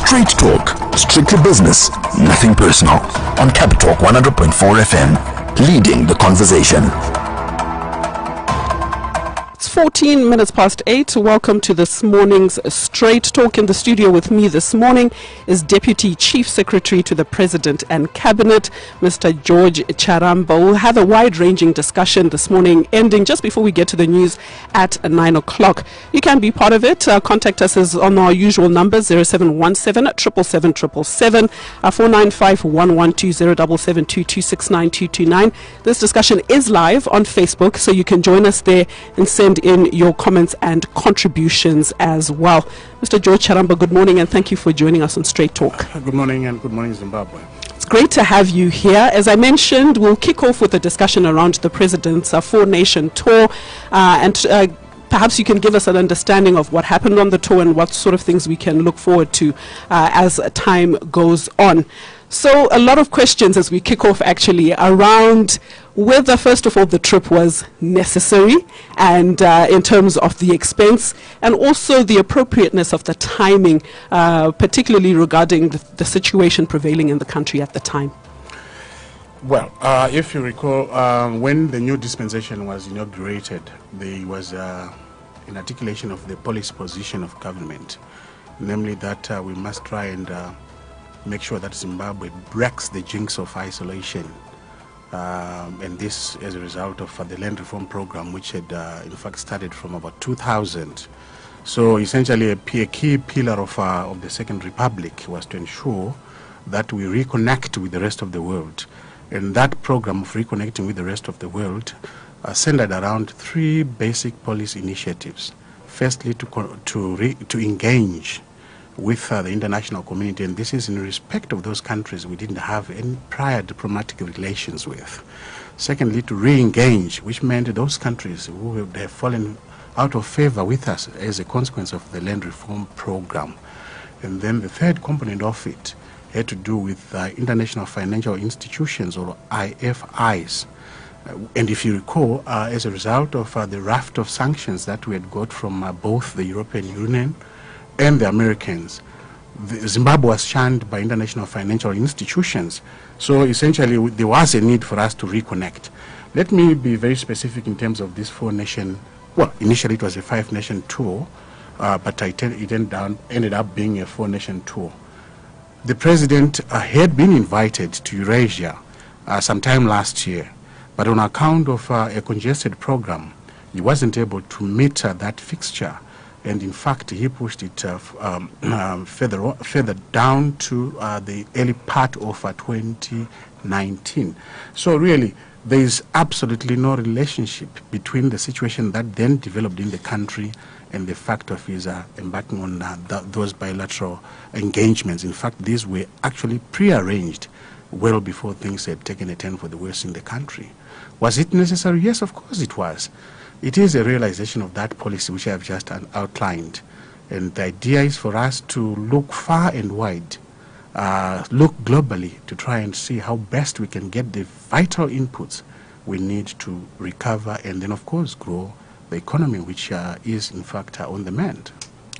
Straight talk, strictly business, nothing personal. On Capitalk 100.4 FM, leading the conversation. It's 14 minutes past 8. Welcome to this morning's Straight Talk. In the studio with me this morning is Deputy Chief Secretary to the President and Cabinet, Mr. George Charamba. We'll have a wide-ranging discussion this morning, ending just before we get to the news at 9 o'clock. You can be part of it. Contact us on our usual numbers, 0717 777 495 112 077 269 This discussion is live on Facebook, so you can join us there and send in your comments and contributions as well. Mr. George Charamba, good morning and thank you for joining us on Straight Talk. Good morning and good morning, Zimbabwe. It's great to have you here. As I mentioned, we'll kick off with a discussion around the President's four-nation tour and perhaps you can give us an understanding of what happened on the tour and what sort of things we can look forward to as time goes on. So a lot of questions as we kick off actually around whether, first of all, the trip was necessary and in terms of the expense and also the appropriateness of the timing, particularly regarding the situation prevailing in the country at the time. Well, if you recall, when the new dispensation was inaugurated, there was an articulation of the policy position of government, namely that we must try and make sure that Zimbabwe breaks the jinx of isolation. And this as a result of the land reform program, which had in fact started from about 2000. So essentially a key pillar of the Second Republic was to ensure that we reconnect with the rest of the world. And that program of reconnecting with the rest of the world centered around three basic policy initiatives. Firstly, to engage with the international community, and this is in respect of those countries we didn't have any prior diplomatic relations with. Secondly, to re-engage, which meant those countries who would have fallen out of favor with us as a consequence of the land reform program. And then the third component of it had to do with international financial institutions, or IFIs. And if you recall, as a result of the raft of sanctions that we had got from both the European Union and the Americans, Zimbabwe was shunned by international financial institutions. So essentially, there was a need for us to reconnect. Let me be very specific in terms of this four-nation, well, initially it was a five-nation tour, but it ended up being a four-nation tour. The President had been invited to Eurasia sometime last year, but on account of a congested program, he wasn't able to meet that fixture. And in fact, he pushed it further down to the early part of 2019. So really, there is absolutely no relationship between the situation that then developed in the country and the fact of his embarking on those bilateral engagements. In fact, these were actually prearranged well before things had taken a turn for the worse in the country. Was it necessary? Yes, of course it was. It is a realization of that policy which I have just outlined. And the idea is for us to look far and wide, look globally to try and see how best we can get the vital inputs we need to recover and then, of course, grow the economy, which is, in fact, on the mend.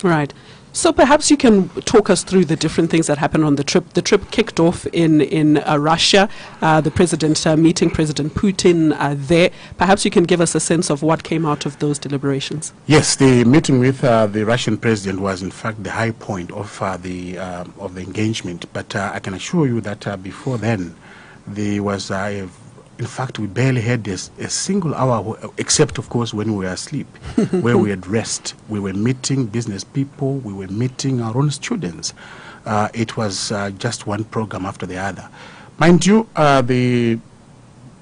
Right. So perhaps you can talk us through the different things that happened on the trip. The trip kicked off in Russia, the President meeting President Putin there. Perhaps you can give us a sense of what came out of those deliberations. Yes, the meeting with the Russian President was in fact the high point of the engagement. But I can assure you that before then, there was in fact, we barely had a single hour, except, of course, when we were asleep, where we had rest. We were meeting business people. We were meeting our own students. It was just one program after the other. Mind you,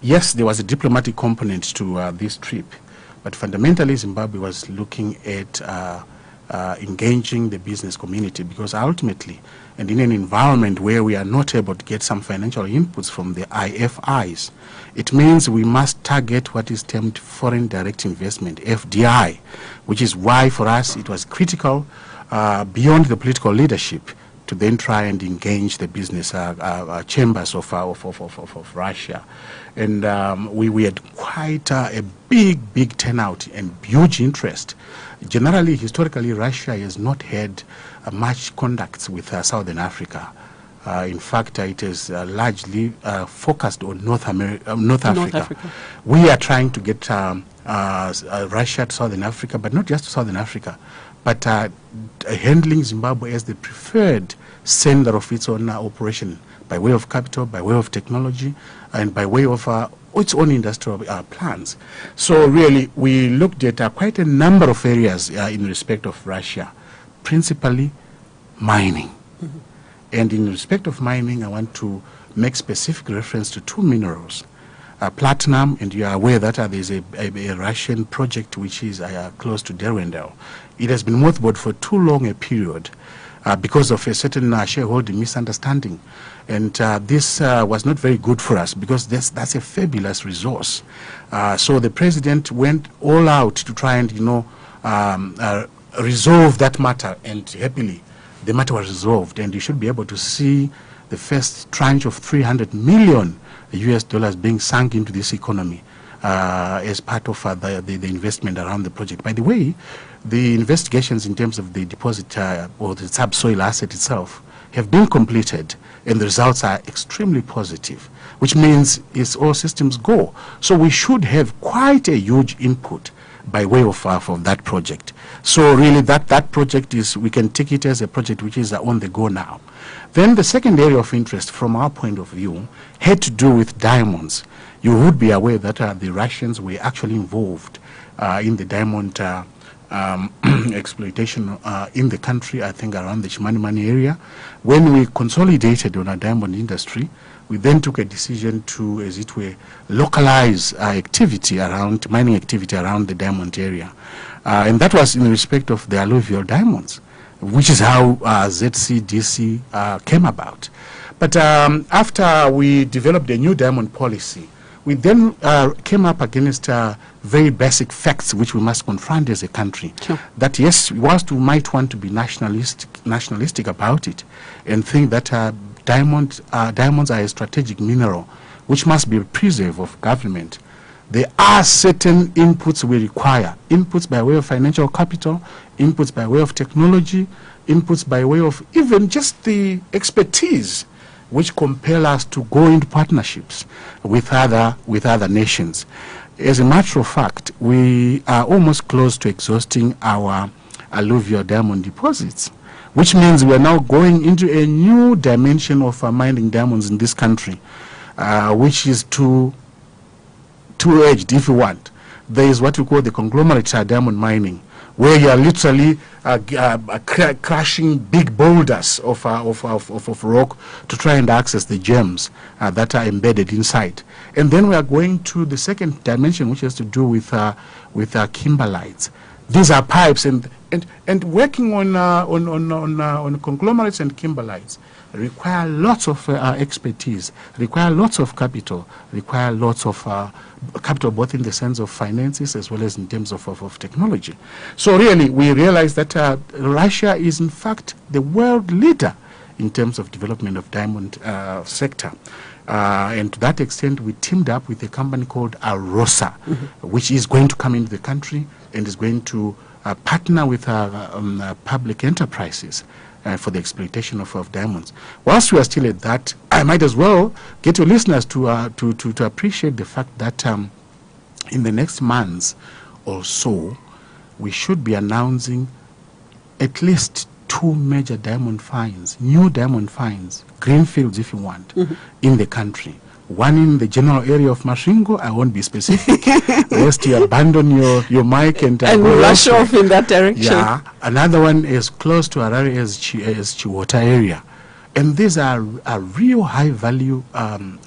yes, there was a diplomatic component to this trip, but fundamentally, Zimbabwe was looking at engaging the business community, because ultimately, and in an environment where we are not able to get some financial inputs from the IFIs, it means we must target what is termed foreign direct investment, FDI, which is why for us it was critical beyond the political leadership to then try and engage the business chambers of Russia. And we had quite a big turnout and huge interest. Generally, historically, Russia has not had much contacts with Southern Africa. In fact, it is largely focused on North Africa. We are trying to get Russia to Southern Africa, but not just to Southern Africa, but handling Zimbabwe as the preferred center of its own operation by way of capital, by way of technology, and by way of its own industrial plans. So really, we looked at quite a number of areas in respect of Russia, principally mining. Mm-hmm. And in respect of mining, I want to make specific reference to two minerals. Platinum, and you are aware that there's a Russian project which is close to Derwendel. It has been mothballed for too long a period because of a certain shareholding misunderstanding. And this was not very good for us because that's a fabulous resource. So the president went all out to try and, resolve that matter, and happily the matter was resolved, and you should be able to see the first tranche of $300 million US being sunk into this economy as part of the investment around the project. By the way, the investigations in terms of the deposit or the subsoil asset itself have been completed, and the results are extremely positive, which means it's all systems go. So we should have quite a huge input by way of that project. So really that project is, we can take it as a project which is on the go now. Then the second area of interest from our point of view had to do with diamonds. You would be aware that the Russians were actually involved in the diamond exploitation in the country, I think around the Chimanimani area. When we consolidated on our diamond industry, we then took a decision to, as it were, localize activity around, mining activity around the diamond area. And that was in respect of the alluvial diamonds, which is how ZCDC came about. But after we developed a new diamond policy, we then came up against very basic facts which we must confront as a country. Sure. That yes, whilst we might want to be nationalistic about it and think that diamonds are a strategic mineral which must be preserved of government, there are certain inputs we require. Inputs by way of financial capital, inputs by way of technology, inputs by way of even just the expertise which compel us to go into partnerships with other nations. As a matter of fact, we are almost close to exhausting our alluvial diamond deposits, which means we are now going into a new dimension of mining diamonds in this country, which is two-edged, if you want. There is what we call the conglomerate diamond mining, where you are literally crushing big boulders of rock to try and access the gems that are embedded inside. And then we are going to the second dimension, which has to do with kimberlites. These are pipes, and working on conglomerates and kimberlites require lots of expertise, require lots of capital, require lots of capital, both in the sense of finances as well as in terms of technology. So really, we realize that Russia is in fact the world leader in terms of development of diamond sector. And to that extent, we teamed up with a company called Arosa, which is going to come into the country and is going to partner with public enterprises for the exploitation of diamonds. Whilst we are still at that, I might as well get your listeners to appreciate the fact that in the next months or so, we should be announcing at least 2 major diamond finds, new diamond finds, greenfields if you want, in the country. One in the general area of Masvingo. I won't be specific, lest you abandon your mic and rush off in that direction. Yeah. Another one is close to Harare as Chiwota area. And these are real high-value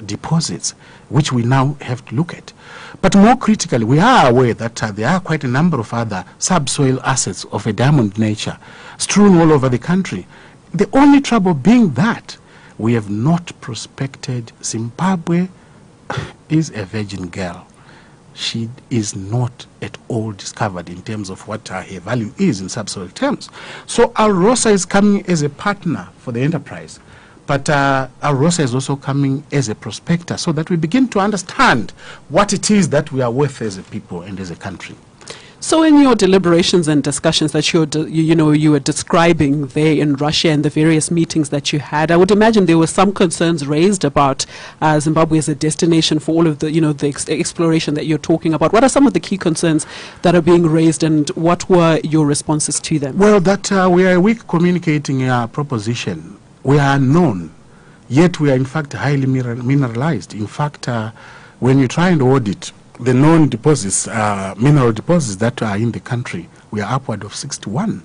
deposits, which we now have to look at. But more critically, we are aware that there are quite a number of other subsoil assets of a diamond nature strewn all over the country. The only trouble being that we have not prospected. Zimbabwe is a virgin girl. she is not at all discovered in terms of what her value is in subsoil terms. So Alrosa is coming as a partner for the enterprise, but Alrosa is also coming as a prospector, so that we begin to understand what it is that we are worth as a people and as a country. So in your deliberations and discussions that you were describing there in Russia and the various meetings that you had, I would imagine there were some concerns raised about Zimbabwe as a destination for all of the, the exploration that you're talking about. What are some of the key concerns that are being raised, and what were your responses to them? Well, that we are weak communicating our proposition. We are unknown, yet we are in fact highly mineralized. In fact, when you try and audit the known deposits, mineral deposits that are in the country, we are upward of 61.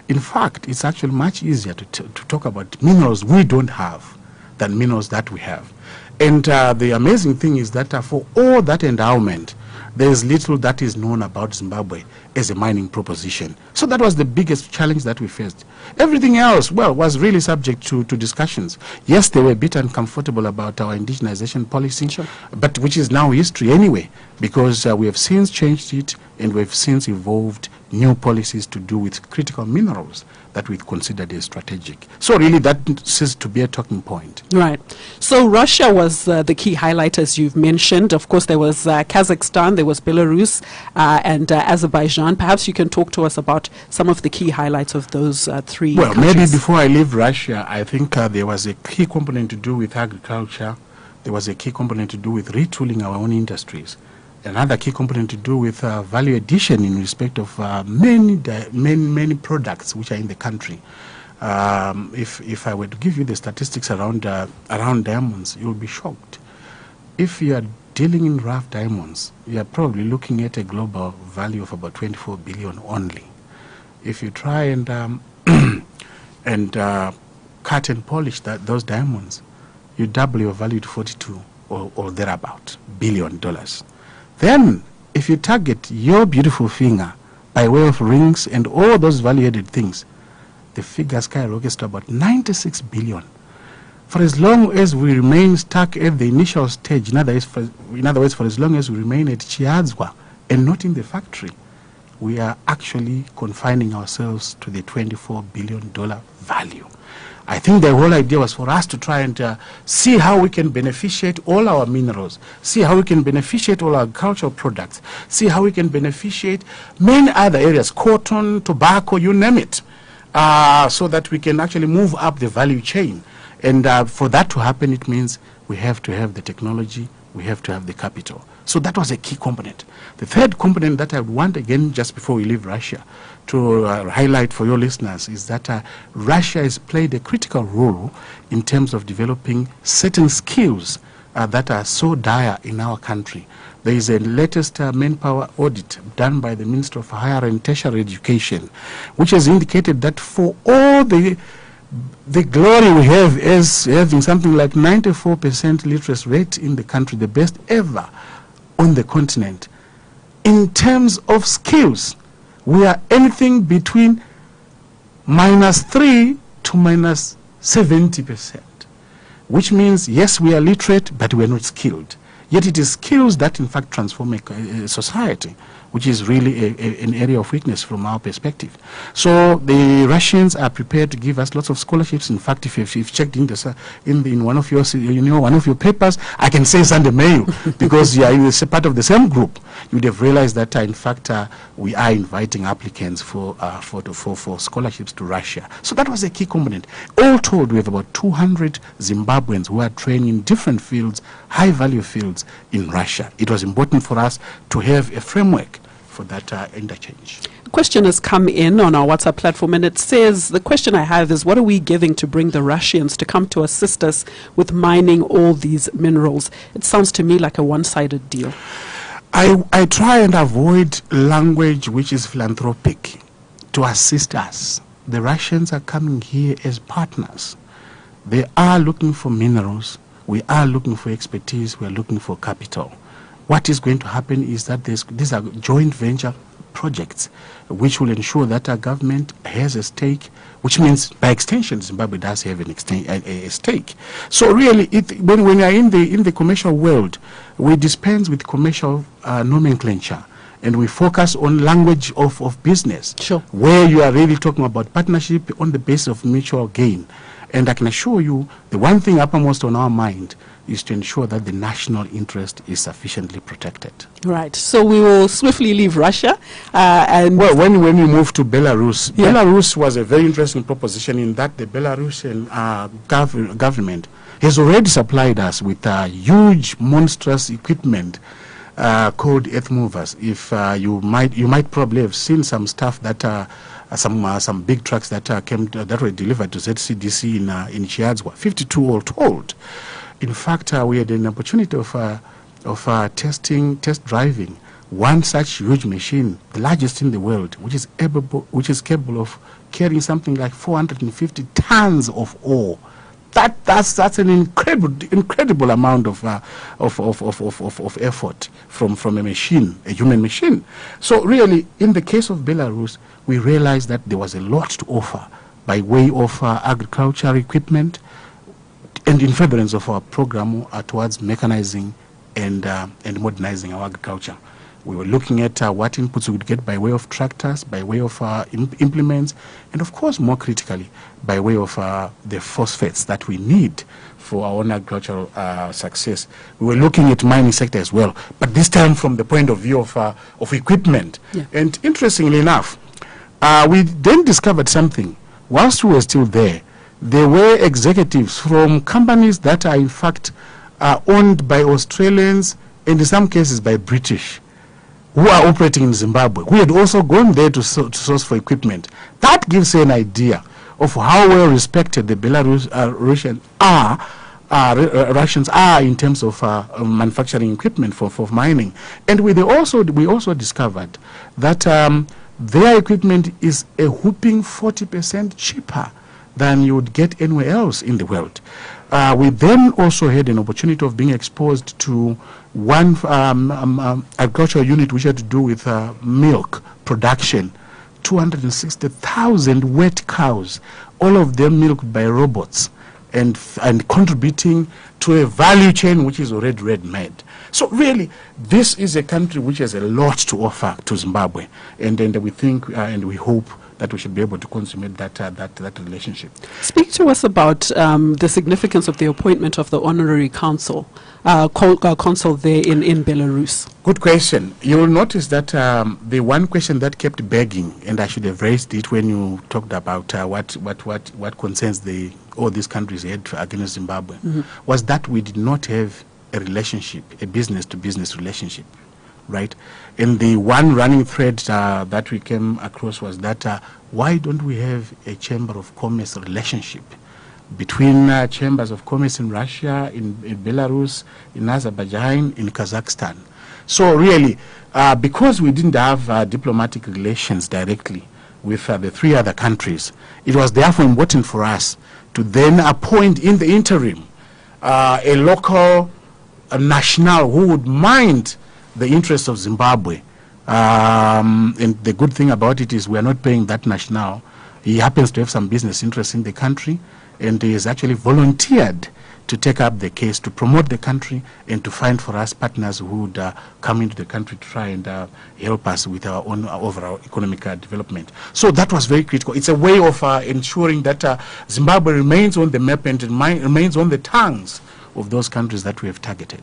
In fact, it's actually much easier to talk about minerals we don't have than minerals that we have. And the amazing thing is that for all that endowment, there is little that is known about Zimbabwe as a mining proposition. So that was the biggest challenge that we faced. Everything else, well, was really subject to discussions. Yes, they were a bit uncomfortable about our indigenization policy, sure, but which is now history anyway, because we have since changed it, and we've since evolved new policies to do with critical minerals that we considered as strategic. So really that ceased to be a talking point. Right. So Russia was the key highlight, as you've mentioned. Of course, there was Kazakhstan, there was Belarus, and Azerbaijan. Perhaps you can talk to us about some of the key highlights of those three Well, countries. maybe before I leave Russia, I think there was a key component to do with agriculture. There was a key component to do with retooling our own industries. Another key component to do with value addition in respect of many products which are in the country. If I were to give you the statistics around diamonds, you'll be shocked. If you are dealing in rough diamonds, you are probably looking at a global value of about 24 billion only. If you try and cut and polish those diamonds, you double your value to 42 or thereabout $billion. Then, if you target your beautiful finger by way of rings and all those value-added things, the figure skyrockets to about 96 billion. For as long as we remain stuck at the initial stage, in other words, for as long as we remain at Chiadzwa and not in the factory, we are actually confining ourselves to the $24 billion value. I think the whole idea was for us to try and see how we can beneficiate all our minerals, see how we can beneficiate all our agricultural products, see how we can beneficiate many other areas, cotton, tobacco, you name it, so that we can actually move up the value chain. And for that to happen, it means we have to have the technology, we have to have the capital. So that was a key component. The third component that I would want, again, just before we leave Russia, to highlight for your listeners is that Russia has played a critical role in terms of developing certain skills that are so dire in our country. There is a latest manpower audit done by the Minister of Higher and Tertiary Education, which has indicated that for all the glory we have as having something like 94% literacy rate in the country, the best ever on the continent, in terms of skills, we are anything between -3 to -70%, which means, yes, we are literate, but we are not skilled. Yet it is skills that, in fact, transform a society, which is really an area of weakness from our perspective. So the Russians are prepared to give us lots of scholarships. In fact, if you've checked in one of your one of your papers, I can say Sunday Mail because you are in part of the same group. You would have realized that in fact we are inviting applicants for scholarships to Russia. So that was a key component. All told, we have about 200 Zimbabweans who are trained in different fields, high value fields in Russia. It was important for us to have a framework for that interchange. A question has come in on our WhatsApp platform, and it says, the question I have is, what are we giving to bring the Russians to come to assist us with mining all these minerals? It sounds to me like a one-sided deal. I try and avoid language which is philanthropic to assist us. The Russians are coming here as partners. They are looking for minerals. We are looking for expertise. We are looking for capital. What is going to happen is that these are joint venture projects, which will ensure that our government has a stake, which means by extension Zimbabwe does have a stake. So really, when we are in the commercial world, we dispense with commercial nomenclature, and we focus on language of business, sure, where you are really talking about partnership on the basis of mutual gain. And I can assure you, the one thing uppermost on our mind is to ensure that the national interest is sufficiently protected. Right. So we will swiftly leave Russia. And well, when we move to Belarus, Belarus was a very interesting proposition in that the Belarusian government has already supplied us with huge, monstrous equipment called earth movers. If you might probably have seen some stuff that some big trucks that that were delivered to ZCDC in Chiadzwa, 52 all told. In fact, we had an opportunity of test driving one such huge machine, the largest in the world, which is capable of carrying something like 450 tons of ore. That's an incredible amount of effort from a machine, a human machine. So really, in the case of Belarus, we realized that there was a lot to offer by way of agricultural equipment, and in furtherance of our program towards mechanizing and modernizing our agriculture. We were looking at what inputs we would get by way of tractors, by way of implements, and of course, more critically, by way of the phosphates that we need for our own agricultural success. We were looking at mining sector as well, but this time from the point of view of equipment. Yeah. And interestingly enough, we then discovered something. Whilst we were still there were executives from companies that are in fact owned by Australians and in some cases by British, who are operating in Zimbabwe, who had also gone there to source for equipment. That gives you an idea of how well respected the Russians are in terms of manufacturing equipment for mining. And we also discovered that their equipment is a whopping 40% cheaper than you would get anywhere else in the world. We then also had an opportunity of being exposed to one agricultural unit which had to do with milk production. 260,000 wet cows, all of them milked by robots, and contributing to a value chain which is already red-made. So really, this is a country which has a lot to offer to Zimbabwe, and we think and we hope that we should be able to consummate that relationship. Speak to us about the significance of the appointment of the honorary consul there in Belarus. Good question. You will notice that the one question that kept begging, and I should have raised it when you talked about what concerns all these countries had against Zimbabwe, was that we did not have a relationship, a business-to-business relationship. Right, and the one running thread that we came across was that why don't we have a chamber of commerce relationship between chambers of commerce in Russia, in Belarus, in Azerbaijan, in Kazakhstan? So really, because we didn't have diplomatic relations directly with the three other countries, it was therefore important for us to then appoint in the interim a local national who would mind the interests of Zimbabwe. And the good thing about it is we are not paying that national. He happens to have some business interests in the country, and he has actually volunteered to take up the case, to promote the country, and to find for us partners who would come into the country to try and help us with our own overall economic development. So that was very critical. It's a way of ensuring that Zimbabwe remains on the map and remains on the tongues of those countries that we have targeted.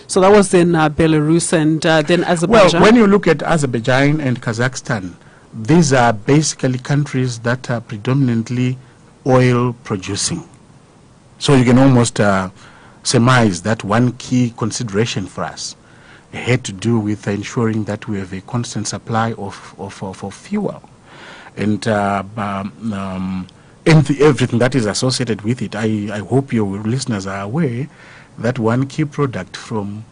So that was in Belarus and then Azerbaijan? Well, when you look at Azerbaijan and Kazakhstan, these are basically countries that are predominantly oil producing. So you can almost surmise that one key consideration for us had to do with ensuring that we have a constant supply of fuel. And everything that is associated with it. I hope your listeners are aware that one key product from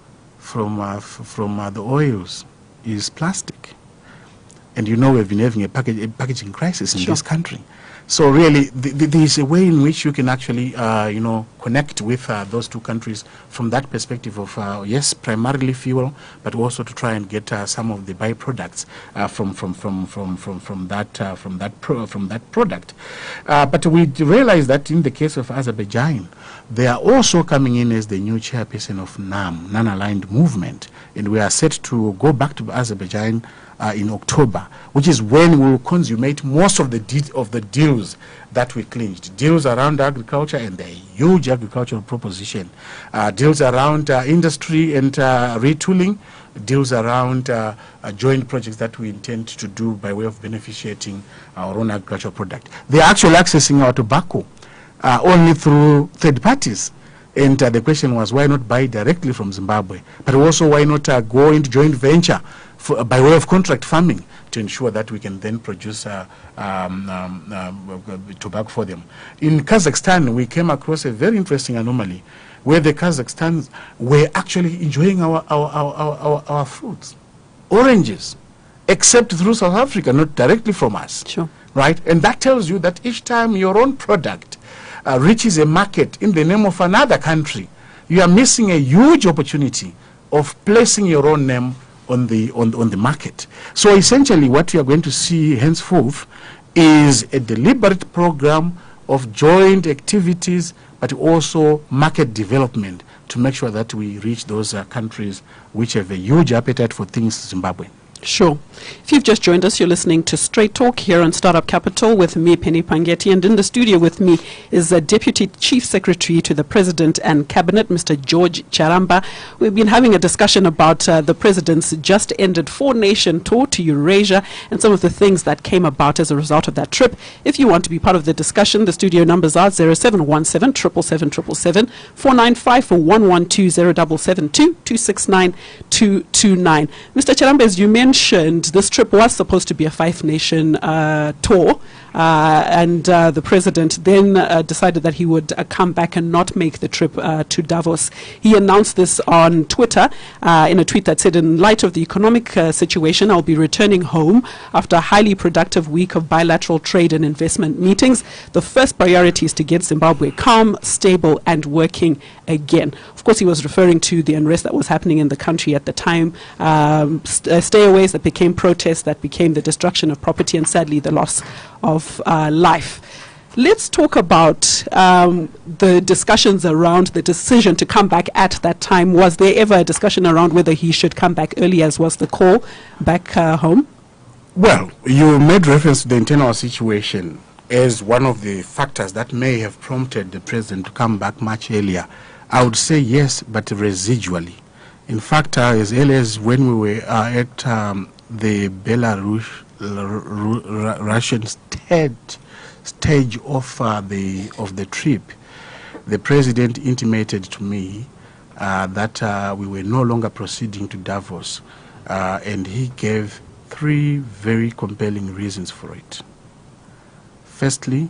the oils is plastic. And you know we've been having a packaging crisis in this country. So really, there is a way in which you can actually, connect with those two countries from that perspective of, yes, primarily fuel, but also to try and get some of the byproducts from that product. But we realize that in the case of Azerbaijan, they are also coming in as the new chairperson of NAM, Non-Aligned Movement, and we are set to go back to Azerbaijan in October, which is when we will consummate most of the deals that we clinched. Deals around agriculture and the huge agricultural proposition. Deals around industry and retooling. Deals around joint projects that we intend to do by way of beneficiating our own agricultural product. They are actually accessing our tobacco only through third parties. And the question was, why not buy directly from Zimbabwe? But also, why not go into joint venture by way of contract farming to ensure that we can then produce tobacco for them. In Kazakhstan, we came across a very interesting anomaly where the Kazakhstans were actually enjoying our fruits, oranges, except through South Africa, not directly from us. Sure. Right? And that tells you that each time your own product reaches a market in the name of another country, you are missing a huge opportunity of placing your own name on the market. So essentially what you are going to see henceforth is a deliberate program of joint activities, but also market development to make sure that we reach those countries which have a huge appetite for things Zimbabwe. Sure. If you've just joined us, you're listening to Straight Talk here on Startup Capital with me, Penny Pangetti, and in the studio with me is the Deputy Chief Secretary to the President and Cabinet, Mr. George Charamba. We've been having a discussion about the President's just ended 4-nation tour to Eurasia and some of the things that came about as a result of that trip. If you want to be part of the discussion, the studio numbers are 0717 777 495 for 112 0772 269 229. Mr. Charamba, as you mentioned, this trip was supposed to be a 5-nation tour, and the President then decided that he would come back and not make the trip to Davos. He announced this on Twitter in a tweet that said, in light of the economic situation, I'll be returning home after a highly productive week of bilateral trade and investment meetings. The first priority is to get Zimbabwe calm, stable, and working again. Of course, he was referring to the unrest that was happening in the country at the time, stayaways that became protests, that became the destruction of property, and sadly the loss of life. Let's talk about the discussions around the decision to come back at that time. Was there ever a discussion around whether he should come back early, as was the call back home? Well, you made reference to the internal situation as one of the factors that may have prompted the President to come back much earlier. I would say yes, but residually. In fact, as early as when we were at the Russian stage of the trip, the President intimated to me that we were no longer proceeding to Davos, and he gave 3 very compelling reasons for it. Firstly,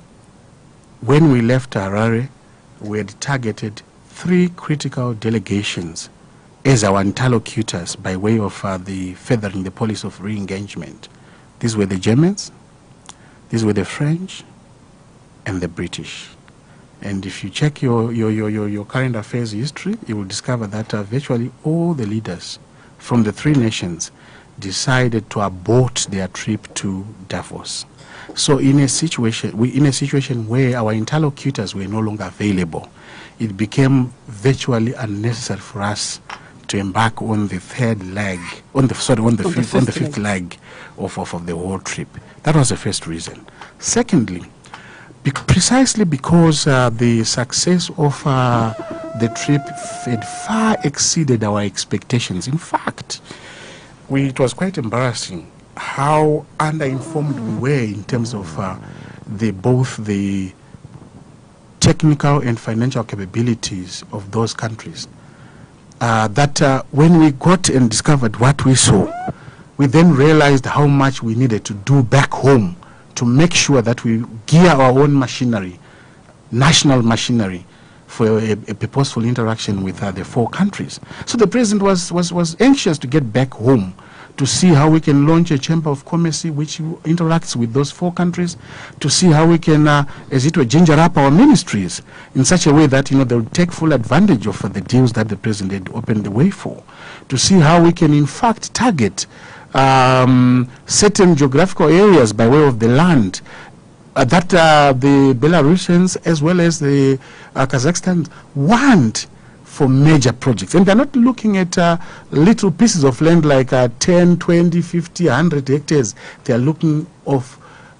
when we left Harare, we had targeted 3 critical delegations as our interlocutors by way of the furthering the policy of re-engagement. These were the Germans, these were the French, and the British. And if you check your current affairs history, you will discover that virtually all the leaders from the 3 nations decided to abort their trip to Davos. So in a situation where our interlocutors were no longer available, it became virtually unnecessary for us to embark on the fifth leg of the whole trip. That was the first reason. Secondly, precisely because the success of the trip had far exceeded our expectations. In fact, it was quite embarrassing how underinformed we were in terms of both the technical and financial capabilities of those countries. That when we got and discovered what we saw, we then realized how much we needed to do back home to make sure that we gear our own machinery, national machinery, for a purposeful interaction with the 4 countries. So the President was anxious to get back home to see how we can launch a chamber of commerce which interacts with those 4 countries, to see how we can, as it were, ginger up our ministries in such a way that, they'll take full advantage of the deals that the president had opened the way for, to see how we can, in fact, target certain geographical areas by way of the land that the Belarusians as well as the Kazakhstan want for major projects. And they're not looking at little pieces of land like 10, 20, 50, 100 hectares. They're looking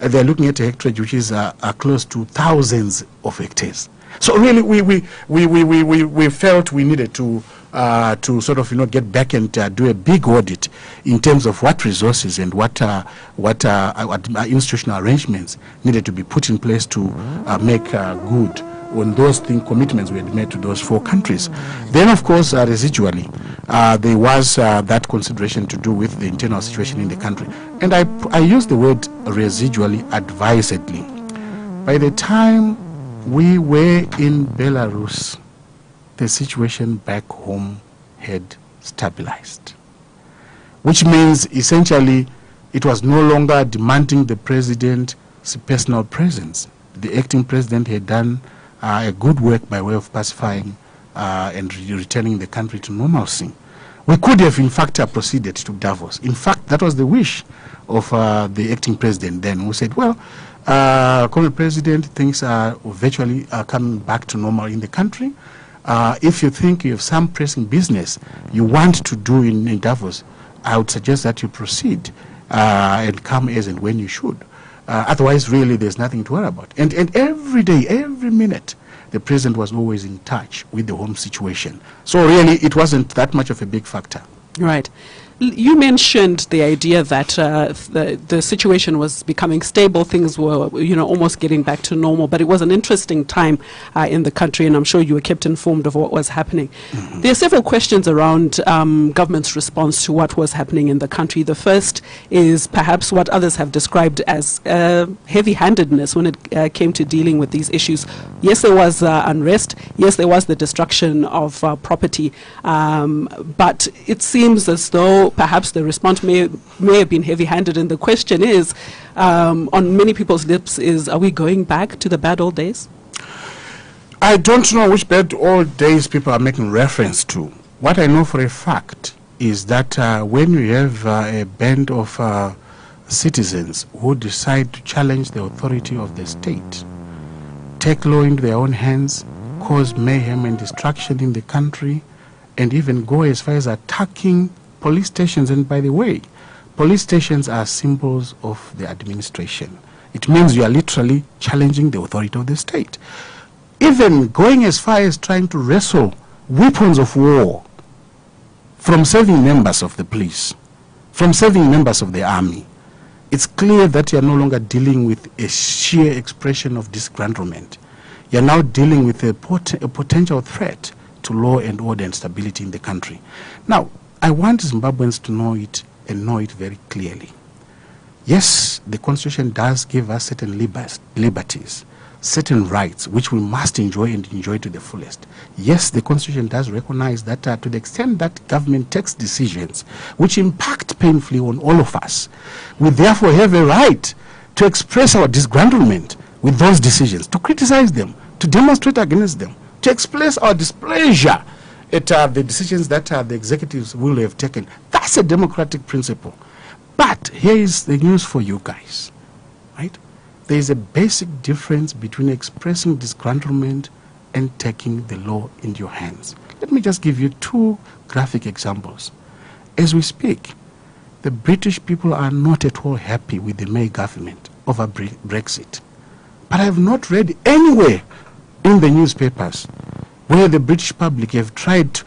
at a hectare which is close to thousands of hectares. So really, we felt we needed to sort of get back and do a big audit in terms of what resources and what institutional arrangements needed to be put in place to make good on those commitments we had made to those 4 countries. Then, of course, residually, there was that consideration to do with the internal situation in the country. And I use the word residually advisedly. By the time we were in Belarus, the situation back home had stabilized, which means essentially it was no longer demanding the president's personal presence. The acting president had done a good work by way of pacifying and returning the country to normalcy. We could have, in fact, proceeded to Davos. In fact, that was the wish of the acting president then, who said, well, Comrade President, things are virtually coming back to normal in the country. If you think you have some pressing business you want to do in Davos, I would suggest that you proceed and come as and when you should. Otherwise, really, there's nothing to worry about. And every day, every minute, the president was always in touch with the home situation. So really, it wasn't that much of a big factor. Right. You mentioned the idea that the situation was becoming stable, things were, almost getting back to normal, but it was an interesting time in the country, and I'm sure you were kept informed of what was happening. Mm-hmm. There are several questions around government's response to what was happening in the country. The first is perhaps what others have described as heavy-handedness when it came to dealing with these issues. Yes, there was unrest. Yes, there was the destruction of property, but it seems as though perhaps the response may have been heavy-handed, and the question is, on many people's lips, is, are we going back to the bad old days? I don't know which bad old days people are making reference to. What I know for a fact is that when you have a band of citizens who decide to challenge the authority of the state, take law into their own hands, cause mayhem and destruction in the country, and even go as far as attacking police stations. And by the way, police stations are symbols of the administration. It means you are literally challenging the authority of the state. Even going as far as trying to wrestle weapons of war from serving members of the police, from serving members of the army. It's clear that you are no longer dealing with a sheer expression of disgruntlement. You are now dealing with a potential threat to law and order and stability in the country. Now, I want Zimbabweans to know it and know it very clearly. Yes, the Constitution does give us certain liberties, certain rights, which we must enjoy and enjoy to the fullest. Yes, the Constitution does recognize that to the extent that government takes decisions which impact painfully on all of us, we therefore have a right to express our disgruntlement with those decisions, to criticize them, to demonstrate against them, to express our displeasure at the decisions that the executives will have taken. That's a democratic principle. But here is the news for you guys, right? There is a basic difference between expressing disgruntlement and taking the law into your hands. Let me just give you two graphic examples. As we speak, the British people are not at all happy with the May government over Brexit. But I have not read anywhere in the newspapers where the British public have tried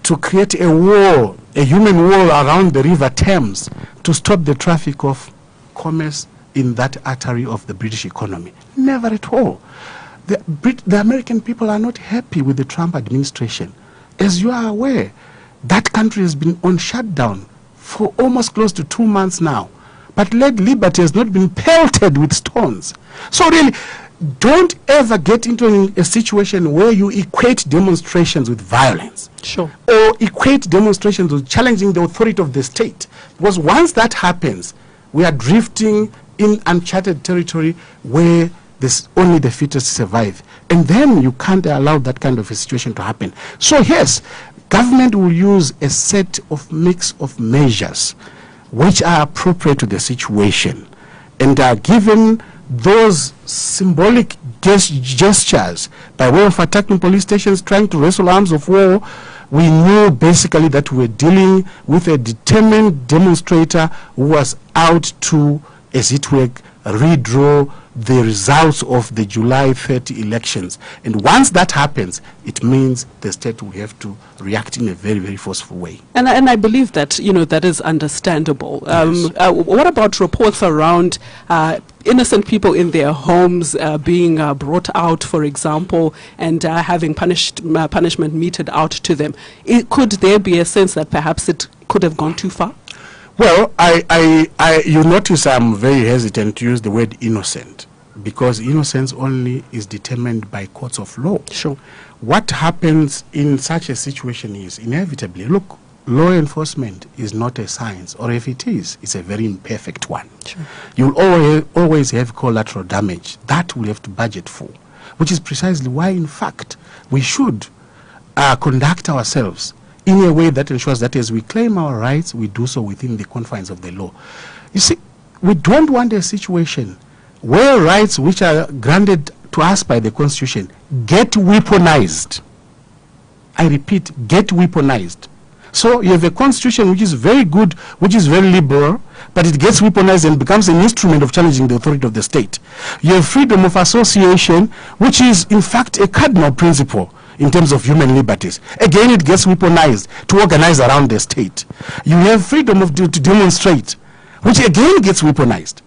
to create a wall, a human wall around the River Thames to stop the traffic of commerce in that artery of the British economy. Never at all. The American people are not happy with the Trump administration. As you are aware, that country has been on shutdown for almost close to 2 months now. But Liberty has not been pelted with stones. So really, don't ever get into a situation where you equate demonstrations with violence. Sure. Or equate demonstrations with challenging the authority of the state. Because once that happens, we are drifting in uncharted territory where only the fittest survive. And then you can't allow that kind of a situation to happen. So yes, government will use a set of mix of measures which are appropriate to the situation and are given those symbolic gestures by way of attacking police stations, trying to wrestle arms of war. We knew basically that we were dealing with a determined demonstrator who was out to, as it were, redraw the results of the July 30 elections. And once that happens, it means the state will have to react in a very, very forceful way. And I believe that, that is understandable. Yes. What about reports around innocent people in their homes being brought out, for example, and having punishment meted out to them? Could there be a sense that perhaps it could have gone too far? Well, you notice I'm very hesitant to use the word innocent, because innocence only is determined by courts of law. Sure. What happens in such a situation is inevitably, look, law enforcement is not a science, or if it is, it's a very imperfect one. Sure. You'll always have collateral damage. That we'll have to budget for, which is precisely why, in fact, we should conduct ourselves in a way that ensures that as we claim our rights, we do so within the confines of the law. You see, we don't want a situation where rights which are granted to us by the Constitution get weaponized. I repeat, get weaponized. So you have a Constitution which is very good, which is very liberal, but it gets weaponized and becomes an instrument of challenging the authority of the state. You have freedom of association, which is in fact a cardinal principle in terms of human liberties. Again, it gets weaponized to organize around the state. You have freedom to demonstrate, which again gets weaponized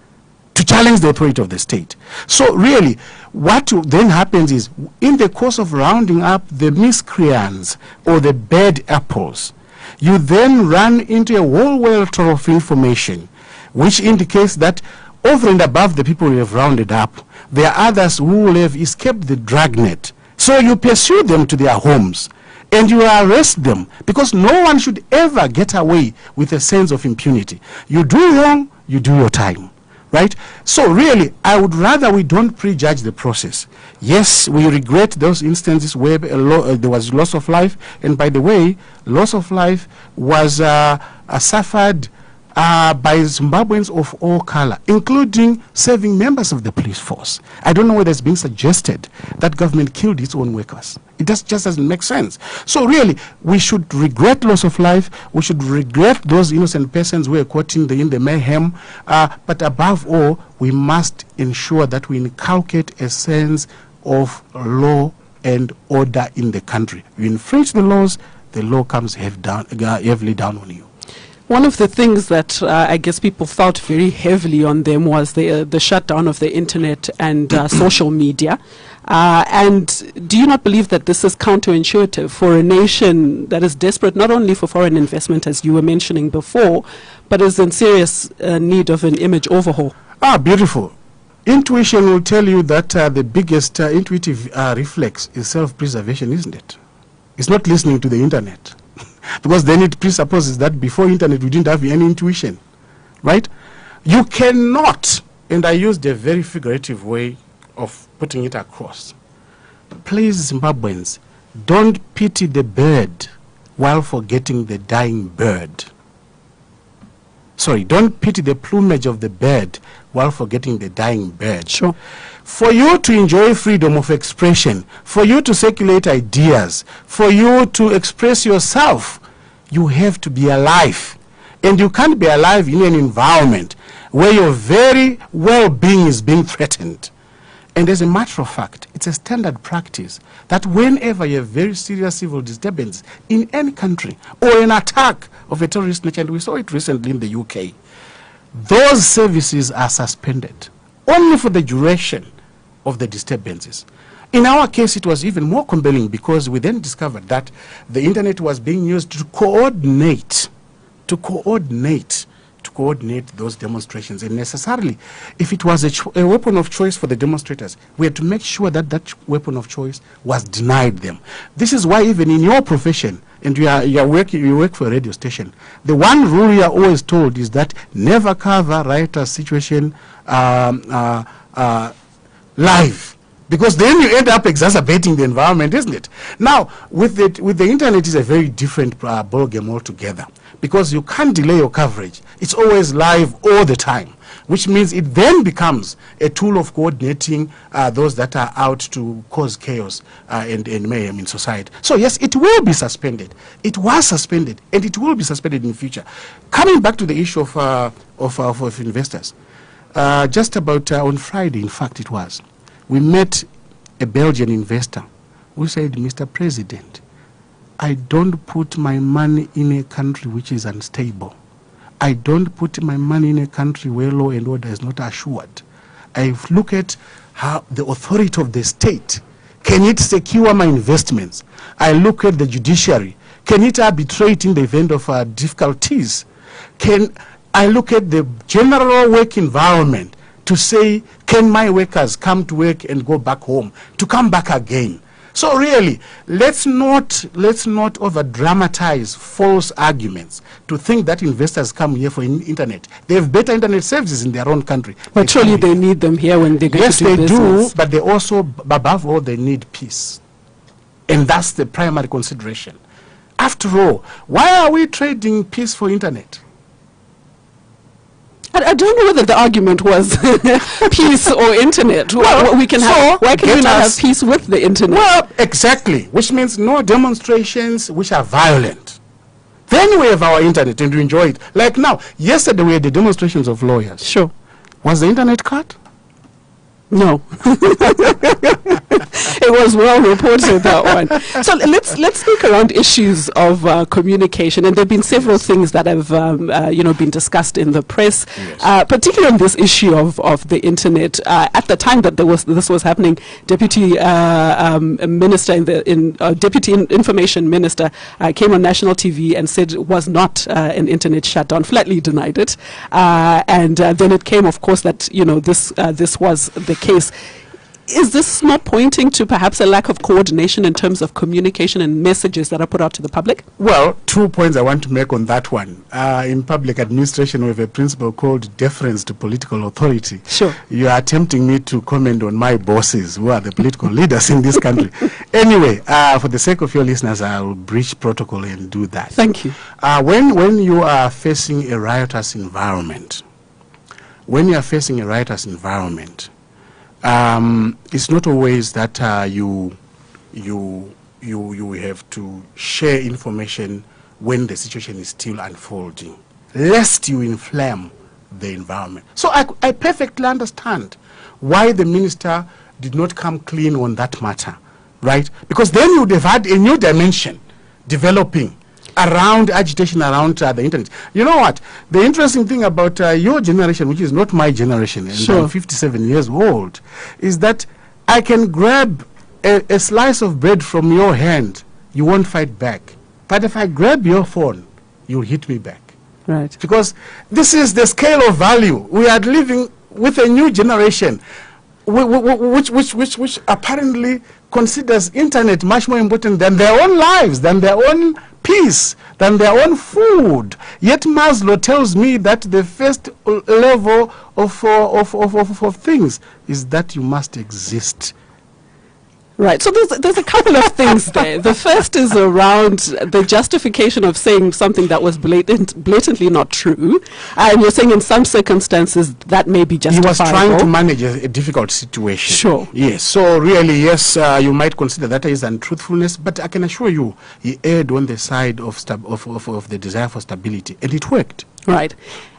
to challenge the authority of the state. So really, what then happens is, in the course of rounding up the miscreants or the bad apples, you then run into a whole welter of information which indicates that over and above the people you have rounded up, there are others who will have escaped the dragnet. So you pursue them to their homes and you arrest them, because no one should ever get away with a sense of impunity. You do wrong, you do your time, right? So really, I would rather we don't prejudge the process. Yes, we regret those instances where there was loss of life, and by the way, loss of life was suffered by Zimbabweans of all color, including serving members of the police force. I don't know whether it's being suggested that government killed its own workers. It just doesn't make sense. So really, we should regret loss of life. We should regret those innocent persons who were caught in the mayhem. But above all, we must ensure that we inculcate a sense of law and order in the country. You infringe the laws, the law comes heavily down on you. One of the things that I guess people felt very heavily on them was the shutdown of the internet and social media. And do you not believe that this is counterintuitive for a nation that is desperate not only for foreign investment, as you were mentioning before, but is in serious need of an image overhaul? Beautiful. Intuition will tell you that the biggest intuitive reflex is self-preservation, isn't it? It's not listening to the internet. Because then it presupposes that before internet we didn't have any intuition, right? You cannot, and I used a very figurative way of putting it across. Please, Zimbabweans, don't pity the bird while forgetting the dying bird. Sorry, don't pity the plumage of the bird while forgetting the dying bird. Sure. For you to enjoy freedom of expression, for you to circulate ideas, for you to express yourself, you have to be alive. And you can't be alive in an environment where your very well-being is being threatened. And as a matter of fact, it's a standard practice that whenever you have very serious civil disturbance in any country or an attack of a terrorist nature, and we saw it recently in the UK, those services are suspended only for the duration of the disturbances. In our case, it was even more compelling because we then discovered that the internet was being used to coordinate, to to coordinate those demonstrations. And necessarily, if it was a weapon of choice for the demonstrators, we had to make sure that that weapon of choice was denied them. This is why even in your profession, and you work for a radio station, the one rule you are always told is that never cover riotous situation live. Because then you end up exacerbating the environment, isn't it? Now, with the internet, it's a very different ballgame altogether. Because you can't delay your coverage. It's always live all the time. Which means it then becomes a tool of coordinating those that are out to cause chaos and mayhem in society. So yes, it will be suspended. It was suspended, and it will be suspended in the future. Coming back to the issue of investors, just about on Friday, in fact, it was. We met a Belgian investor who said, Mr. President, I don't put my money in a country which is unstable. I don't put my money in a country where law and order is not assured. I look at how the authority of the state, can it secure my investments? I look at the judiciary. Can it arbitrate in the event of difficulties? I look at the general work environment to say, can my workers come to work and go back home, to come back again? So really, let's not over-dramatize false arguments to think that investors come here for internet. They have better internet services in their own country. But surely they need them here when they go to do business. Yes, they do, but they also, above all, they need peace. And that's the primary consideration. After all, why are we trading peace for internet? I don't know whether the argument was peace or internet. Well, we can why can we not have peace with the internet? Well, exactly, which means no demonstrations which are violent. Then we have our internet and we enjoy it. Like now, yesterday we had the demonstrations of lawyers. Sure. Was the internet cut? No. It was well reported, that one. So let's speak around issues of communication, and there have been several things that have been discussed in the press, particularly on this issue of the internet. At the time that this was happening, Deputy Deputy Information Minister came on national TV and said it was not an internet shutdown, flatly denied it, and then it came, of course, that this was the case. Is this not pointing to perhaps a lack of coordination in terms of communication and messages that are put out to the public? Well, 2 points I want to make on that one. In public administration, we have a principle called deference to political authority. Sure. You are tempting me to comment on my bosses, who are the political leaders in this country. Anyway, for the sake of your listeners, I will breach protocol and do that. Thank you. When you are facing a riotous environment, it's not always that you have to share information when the situation is still unfolding, lest you inflame the environment. So I perfectly understand why the minister did not come clean on that matter, right? Because then you would have had a new dimension developing around agitation around the internet. You know what? The interesting thing about your generation, which is not my generation, and sure. I'm 57 years old, is that I can grab a slice of bread from your hand, you won't fight back. But if I grab your phone, you'll hit me back. Right. Because this is the scale of value. We are living with a new generation which apparently considers internet much more important than their own lives, than their own peace, than their own food. Yet Maslow tells me that the first level of things is that you must exist. Right. So there's a couple of things there. The first is around the justification of saying something that was blatantly not true. And you're saying in some circumstances that may be justifiable. He was trying to manage a difficult situation. Sure. Yes. So really, yes, you might consider that as untruthfulness, but I can assure you he erred on the side of the desire for stability, and it worked. Right.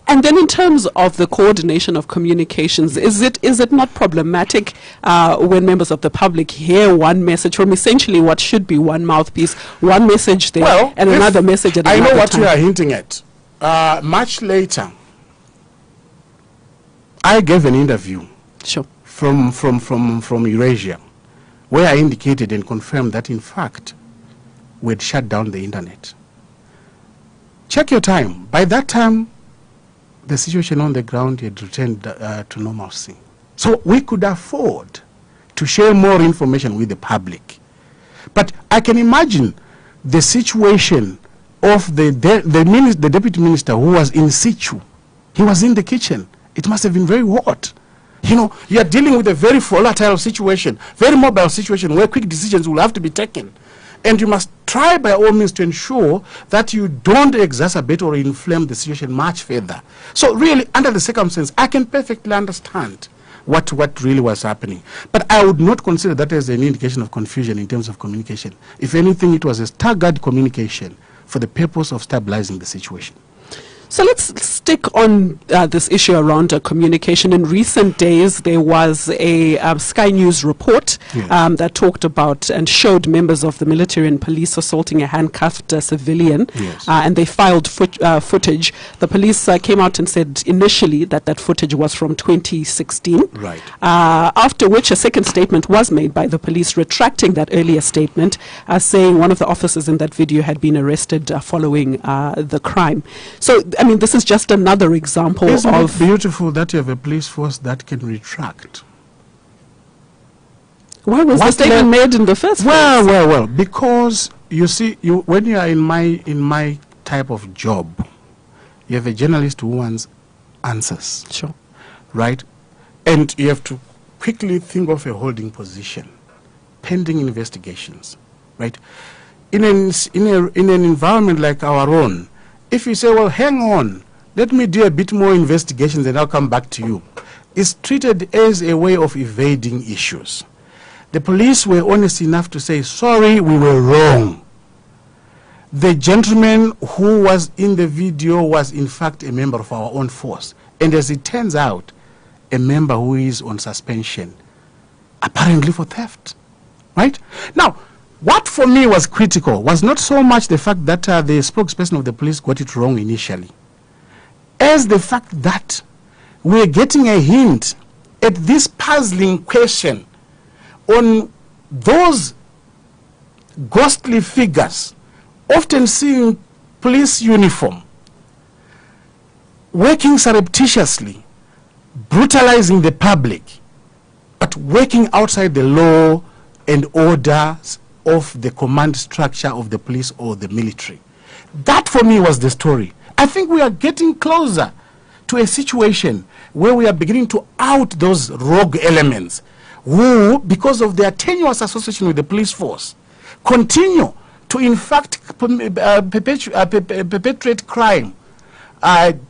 And then in terms of the coordination of communications, is it not problematic when members of the public hear one message from essentially what should be one mouthpiece, one message there and another message at another time? I know what you are hinting at. Much later, I gave an interview from Eurasia where I indicated and confirmed that in fact we had shut down the internet. Check your time. By that time, the situation on the ground had returned to normalcy. So we could afford to share more information with the public. But I can imagine the situation of the deputy minister who was in situ. He was in the kitchen. It must have been very hot. You know, you are dealing with a very volatile situation, very mobile situation where quick decisions will have to be taken. And you must try by all means to ensure that you don't exacerbate or inflame the situation much further. So really, under the circumstances, I can perfectly understand what really was happening. But I would not consider that as an indication of confusion in terms of communication. If anything, it was a staggered communication for the purpose of stabilizing the situation. So let's stick on this issue around communication. In recent days, there was a Sky News report that talked about and showed members of the military and police assaulting a handcuffed civilian, and they filed footage. The police came out and said initially that footage was from 2016. Right. After which a second statement was made by the police retracting that earlier statement, saying one of the officers in that video had been arrested following the crime. So, I mean, this is just another example Isn't of... it beautiful that you have a police force that can retract? Why was the statement made in the first place? Well, because you see, when you are in my type of job, you have a journalist who wants answers. Sure. Right? And you have to quickly think of a holding position, pending investigations. Right? In an environment like our own, if you say, well, hang on, let me do a bit more investigations and I'll come back to you, it's treated as a way of evading issues. The police were honest enough to say, sorry, we were wrong. The gentleman who was in the video was in fact a member of our own force. And as it turns out, a member who is on suspension, apparently for theft. Right? Now, what for me was critical was not so much the fact that the spokesperson of the police got it wrong initially, as the fact that we're getting a hint at this puzzling question on those ghostly figures, often seen police uniform, working surreptitiously, brutalizing the public, but working outside the law and orders of the command structure of the police or the military. That for me was the story. I think we are getting closer to a situation where we are beginning to out those rogue elements who, because of their tenuous association with the police force, continue to in fact perpetrate crime,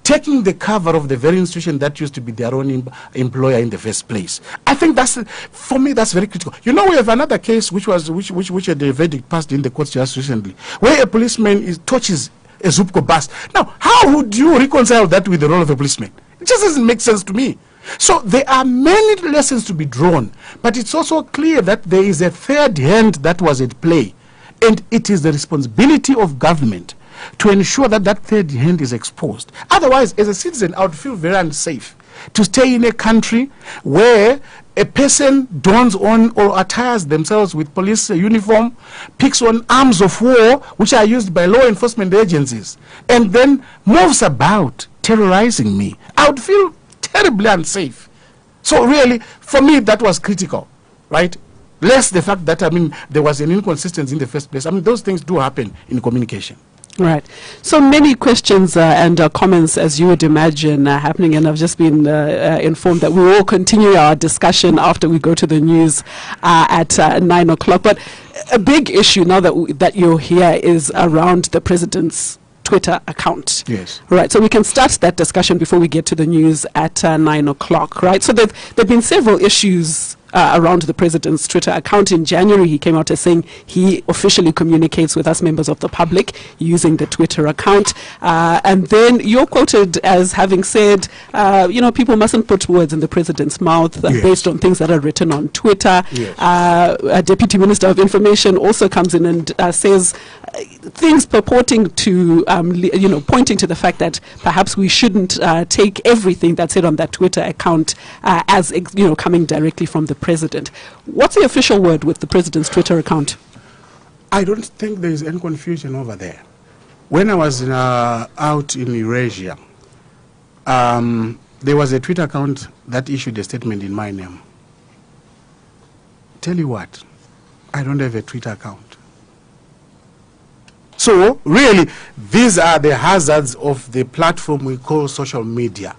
taking the cover of the very institution that used to be their own employer in the first place. I think that's, for me, that's very critical. You know, we have another case which had the verdict passed in the courts just recently, where a policeman touches a Zupco bus. Now, how would you reconcile that with the role of a policeman? It just doesn't make sense to me. So there are many lessons to be drawn, but it's also clear that there is a third hand that was at play, and it is the responsibility of government to ensure that that third hand is exposed. Otherwise, as a citizen, I would feel very unsafe to stay in a country where a person dons on or attires themselves with police uniform, picks on arms of war, which are used by law enforcement agencies, and then moves about terrorizing me. I would feel terribly unsafe. So really, for me, that was critical, right? Less the fact that, I mean, there was an inconsistency in the first place. I mean, those things do happen in communication. Right. So many questions and comments, as you would imagine, happening, and I've just been informed that we will continue our discussion after we go to the news at 9 o'clock. But a big issue now that you're here is around the president's Twitter account. Yes. Right. So we can start that discussion before we get to the news at 9 o'clock. Right. So there have been several issues around the president's Twitter account. In January, he came out as saying he officially communicates with us members of the public using the Twitter account. And then you're quoted as having said, people mustn't put words in the president's mouth based on things that are written on Twitter. Yes. A deputy minister of information also comes in and says things purporting to, pointing to the fact that perhaps we shouldn't take everything that's said on that Twitter account as, coming directly from the president. What's the official word with the president's Twitter account? I don't think there is any confusion over there. When I was out in Eurasia, there was a Twitter account that issued a statement in my name. Tell you what, I don't have a Twitter account. So really, these are the hazards of the platform we call social media,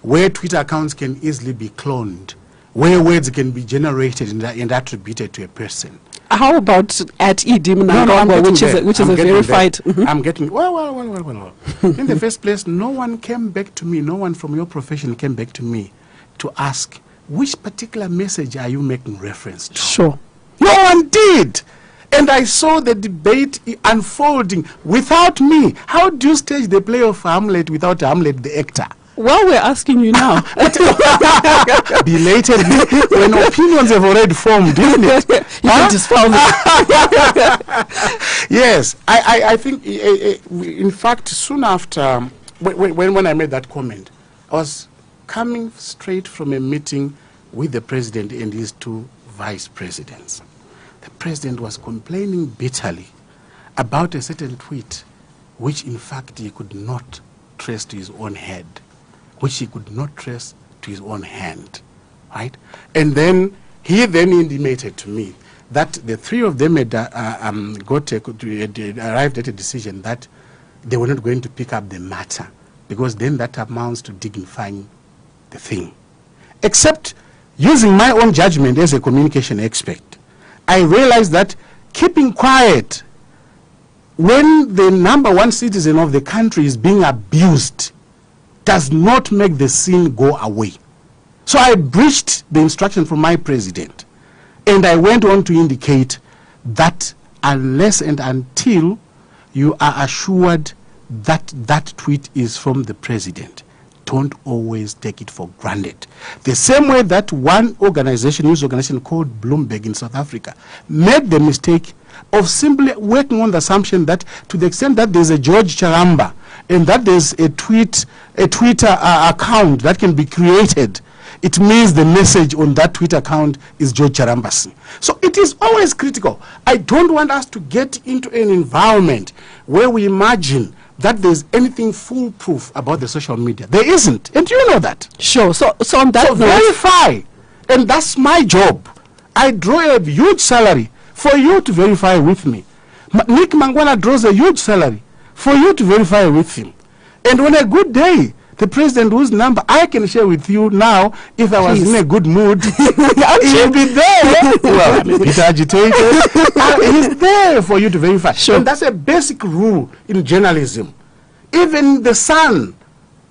where Twitter accounts can easily be cloned, where words can be generated and attributed to a person. How about at Edimnangongwa, which is a verified... I'm getting... Well. In the first place, no one came back to me, no one from your profession came back to me to ask, which particular message are you making reference to? Sure. No one did. And I saw the debate unfolding without me. How do you stage the play of Hamlet without Hamlet the actor? Well, we're asking you now. Belatedly, when opinions have already formed, isn't it? You can dispel them. Yes, I think, in fact, soon after, when I made that comment, I was coming straight from a meeting with the president and his two vice presidents. The president was complaining bitterly about a certain tweet, which in fact he could not trace to his own head, which he could not trace to his own hand, right? And then he intimated to me that the three of them had arrived at a decision that they were not going to pick up the matter, because then that amounts to dignifying the thing. Except using my own judgment as a communication expert, I realized that keeping quiet when the number one citizen of the country is being abused does not make the sin go away. So I breached the instruction from my president, and I went on to indicate that unless and until you are assured that that tweet is from the president, don't always take it for granted. The same way that one organization, news organization called Bloomberg in South Africa, made the mistake of simply working on the assumption that to the extent that there's a George Charamba and that there's a Twitter account that can be created, it means the message on that Twitter account is George Charamba's. So it is always critical. I don't want us to get into an environment where we imagine that there's anything foolproof about the social media. There isn't, and you know that. Sure. So on that note, verify, and that's my job. I draw a huge salary for you to verify with me. Nick Mangwana draws a huge salary for you to verify with him. And on a good day, the president whose number I can share with you now, if I was in a good mood, he'll be there. Well, I'm a bit agitated. He's there for you to verify. Sure. And that's a basic rule in journalism. Even the sun,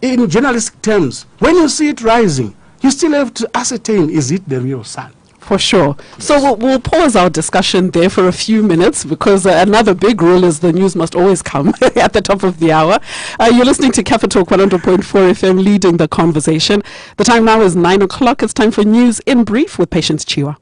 in journalistic terms, when you see it rising, you still have to ascertain, is it the real sun? For sure. So we'll pause our discussion there for a few minutes, because another big rule is the news must always come at the top of the hour. You're listening to Capitalk 100.4 FM, leading the conversation. The time now is 9 o'clock. It's time for News in Brief with Patience Chiwa.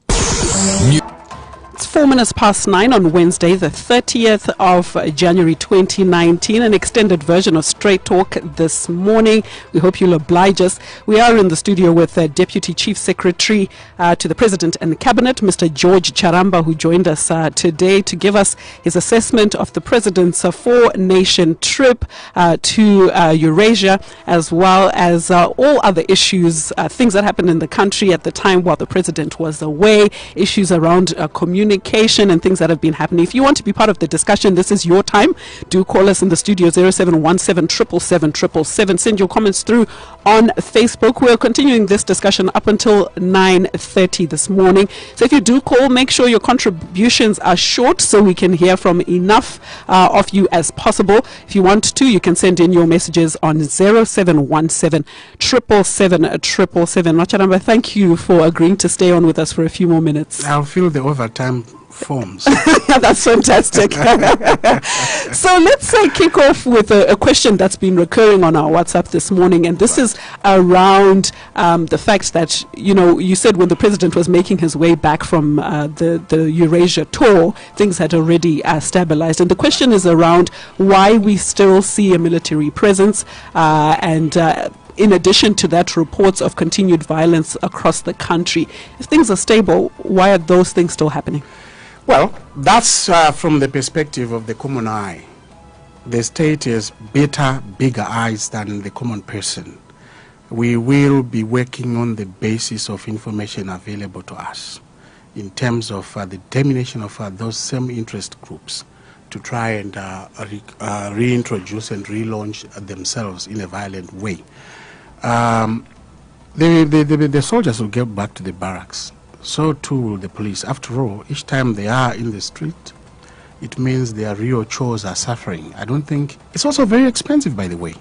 It's 4 minutes past 9 on Wednesday, the 30th of January 2019, an extended version of Straight Talk this morning. We hope you'll oblige us. We are in the studio with Deputy Chief Secretary to the President and Cabinet, Mr. George Charamba, who joined us today to give us his assessment of the President's four-nation trip to Eurasia, as well as all other issues, things that happened in the country at the time while the President was away, issues around communication and things that have been happening. If you want to be part of the discussion, this is your time. Do call us in the studio, 0717 777 777. Send your comments through on Facebook. We're continuing this discussion up until 9:30 this morning. So if you do call, make sure your contributions are short so we can hear from enough of you as possible. If you want to, you can send in your messages on 0717 777 777. Macharamba, thank you for agreeing to stay on with us for a few more minutes. I'll fill the overtime forms. That's fantastic. So let's kick off with a question that's been recurring on our WhatsApp this morning, and this is around the fact that, you know, you said when the President was making his way back from the Eurasia tour, things had already stabilized, and the question is around why we still see a military presence and in addition to that, reports of continued violence across the country. If things are stable, why are those things still happening? Well, that's from the perspective of the common eye. The state has better, bigger eyes than the common person. we will be working on the basis of information available to us in terms of the determination of those same interest groups to try and reintroduce and relaunch themselves in a violent way. The soldiers will get back to the barracks. So too will the police. After all, each time they are in the street, it means their real chores are suffering. I don't think... It's also very expensive, by the way.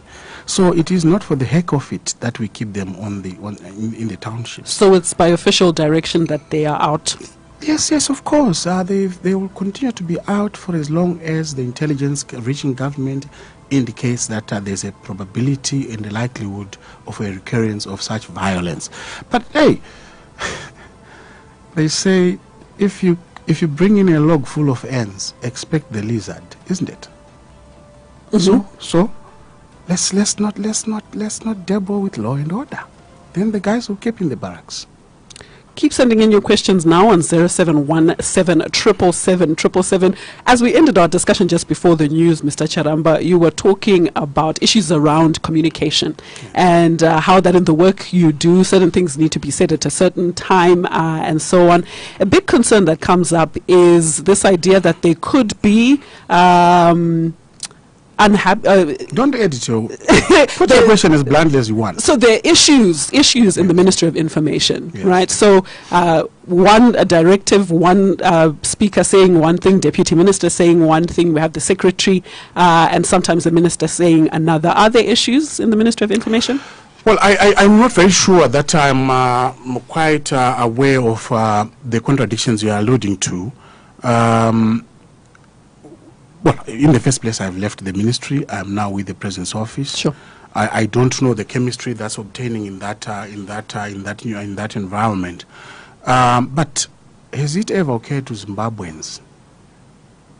So it is not for the heck of it that we keep them in the townships. So it's by official direction that they are out? Yes, of course. They will continue to be out for as long as the intelligence reaching government indicates that there's a probability and a likelihood of a recurrence of such violence. But hey, they say if you bring in a log full of ants, expect the lizard, isn't it? Mm-hmm. So let's not dabble with law and order. Then the guys will keep in the barracks. Keep sending in your questions now on 0717777777. As we ended our discussion just before the news, Mr. Charamba, you were talking about issues around communication and how that in the work you do, certain things need to be said at a certain time and so on. A big concern that comes up is this idea that there could be don't edit your put your question as bluntly as you want. So there are issues in the Ministry of Information, right? So one directive, one speaker saying one thing, deputy minister saying one thing, we have the secretary and sometimes the minister saying another. Are there issues in the Ministry of Information? Well, I'm not very sure that I'm quite aware of the contradictions you are alluding to. Well, in the first place, I've left the ministry. I'm now with the President's office. Sure. I don't know the chemistry that's obtaining in that environment. But has it ever occurred to Zimbabweans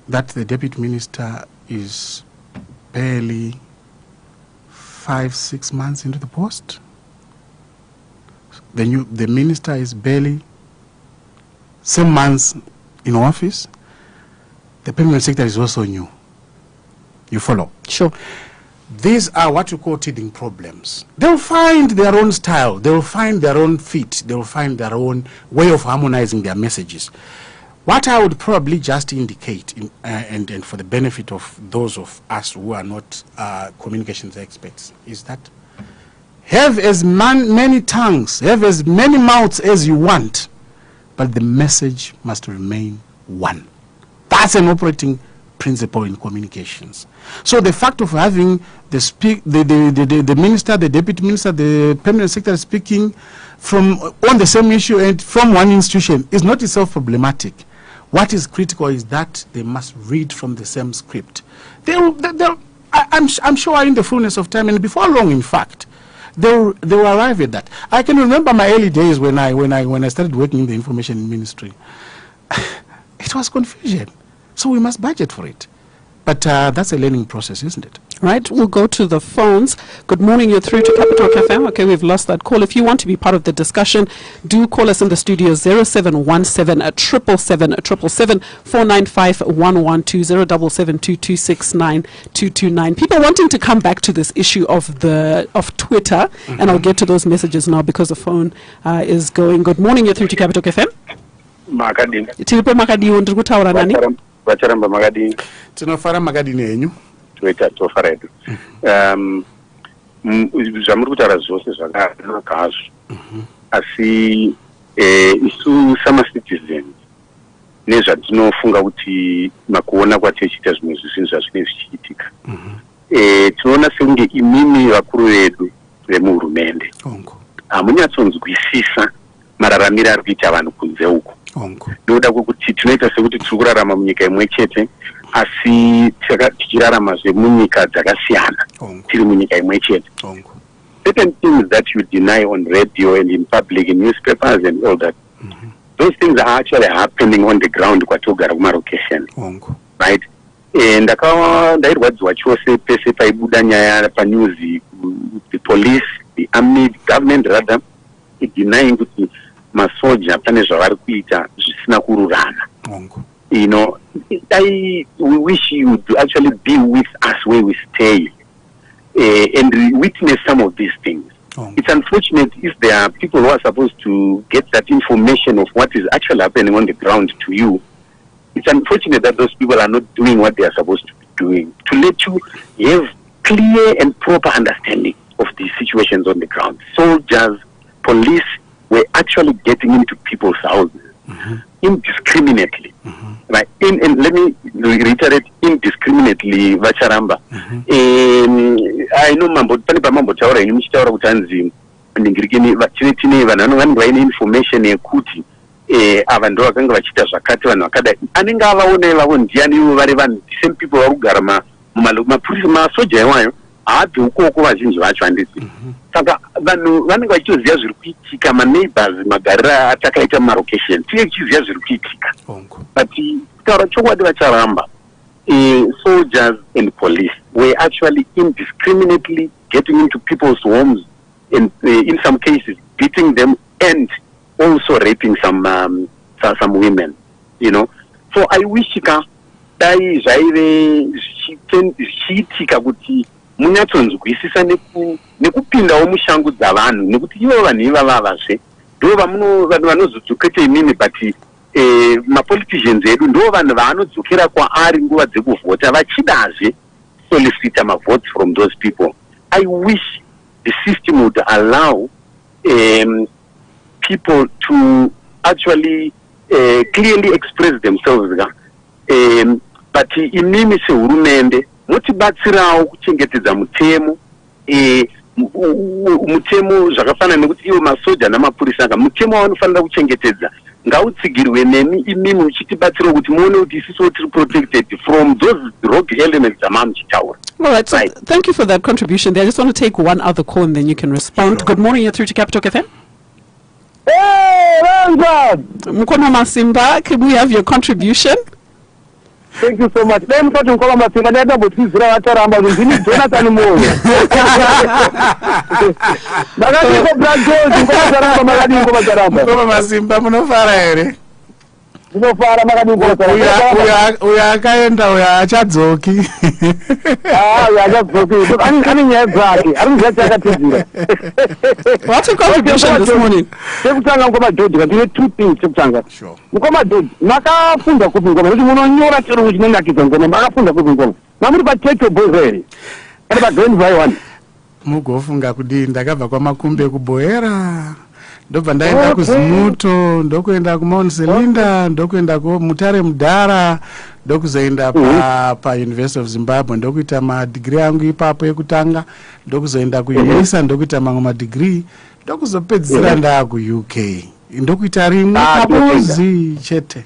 that the deputy minister is barely 5-6 months into the post? The minister is barely 7 months in office. The permanent secretary is also new. You follow? Sure. These are what you call teething problems. They'll find their own style. They'll find their own fit. They'll find their own way of harmonizing their messages. What I would probably just indicate, and for the benefit of those of us who are not communications experts, is that have as many tongues, have as many mouths as you want, but the message must remain one. That's an operating principle in communications. So the fact of having the minister, the deputy minister, the permanent secretary speaking on the same issue and from one institution is not itself problematic. What is critical is that they must read from the same script. I'm sure in the fullness of time, and before long, in fact, they will arrive at that. I can remember my early days when I started working in the information ministry. It was confusion. So we must budget for it. But that's a learning process, isn't it? Right, we'll go to the phones. Good morning, you're through to Capitalk FM. Okay, we've lost that call. If you want to be part of the discussion, do call us in the studio 0717777777 495-112 0772269 People wanting to come back to this issue of Twitter, and I'll get to those messages now because the phone is going. Good morning, you're through to Capitalk FM. Makadini. Tilipo Makadini, ndiri kutaura nani? Charamba Makadini. Tinofara Makadini yenyu. Tofara edu. Zvamuri kutaura zvose zvakanaka hazvo. Asi isu sama-citizens nezvatinofunga kuti makuona kwatichiita zvimwe zvinhu zvazvinenge zvichiitika. Tinoona sekunge imimi vakuru vedu vemuhurumende hamunyatsonzwisisa mararamiro ari kuita vanhu kunze uko. Ndoda kuti tinoita sekuti tiri kurarama munyika imwe chete asi tichirarama zvemunyika dzakasiyana tiri munyika imwe chete. Certain things that you deny on radio and in public, in newspapers and all that, those things are actually happening on the ground kwatogara kumarokesheni, right? Ndairwadziwa chose pese paibuda nyaya panews, the police, the army, the government rather, denying kuti masoja pane zvavari kuita zvisina kururama. You know, we wish you to actually be with us where we stay and witness some of these things. It's unfortunate if there are people who are supposed to get that information of what is actually happening on the ground to you. It's unfortunate that those people are not doing what they are supposed to be doing, to let you have clear and proper understanding of the situations on the ground. Soldiers, police were actually getting into people's houses indiscriminately. Right? And let me reiterate, indiscriminately, Vacharamba. I know Mambo Taura in Mr. Utanzi and in Grigini, Vachinitini, Vanano, and information a kuti, Avandoa Gangachita Zakata and Wakada, and in Gava, one Gianni, Varivan, the same people who Garama, Maluma Prisma, Soja, to Koko as in Jwachandi. Saka, when I choose Yazurki, my neighbors, Magara, Atakaita Marocation, TH Yazurki. But the Charamba, soldiers and police were actually indiscriminately getting into people's homes, and in some cases beating them and also raping some women. You know, so I wish munyatsonzwisisa nekupindawo mushangu dzavanhu nekuti ivo vanhu ivavavasve ndo vanhu vanozodzokete imimi but mapoliticians edu ndo vanhu vaanodzokera kwaari nguva dzekuvhota vachidazve solicita mavotes from those people. I wish the system would allow people to actually clearly express themselves, but imimi sehurumende motibatsirawo kuchengetedza mutemo mutemo zvakafana nekuti iwo masoja namapurisa anga mutemo wanofanira kuchengetedza ngautsigirwe nemi imimi uchitibatsirawo kuti muone kuti isiso tiri protected from those rogue elements amamuchitaura. All right, so thank you for that contribution there. I just want to take one other call and then you can respond. Sure. Good morning, you're through to Capitalk FM. Hey, Rangad! Mkono Masimba, can we have your contribution? Thank you so much. Then talking about my finger, that about his Charamba, we need Jonathan Moore. Uyakaenda uyachadzoki. What's your contribution this morning? Two things. Sure. Mugofunga kudii ndakabva kwamakumbe kubohera ndobva ndaenda kuzimuto ndokuenda kuMount Selinda ndokuenda kuMutare Mudhara ndokuzoenda pa University of Zimbabwe ndokuita madegree yangu ipapo yekutanga ndokuzoenda kuUNISA ndokuita mamwe madegree ndokuzopedzisira ndaa kuUK ndokuita rimwe kabozi chete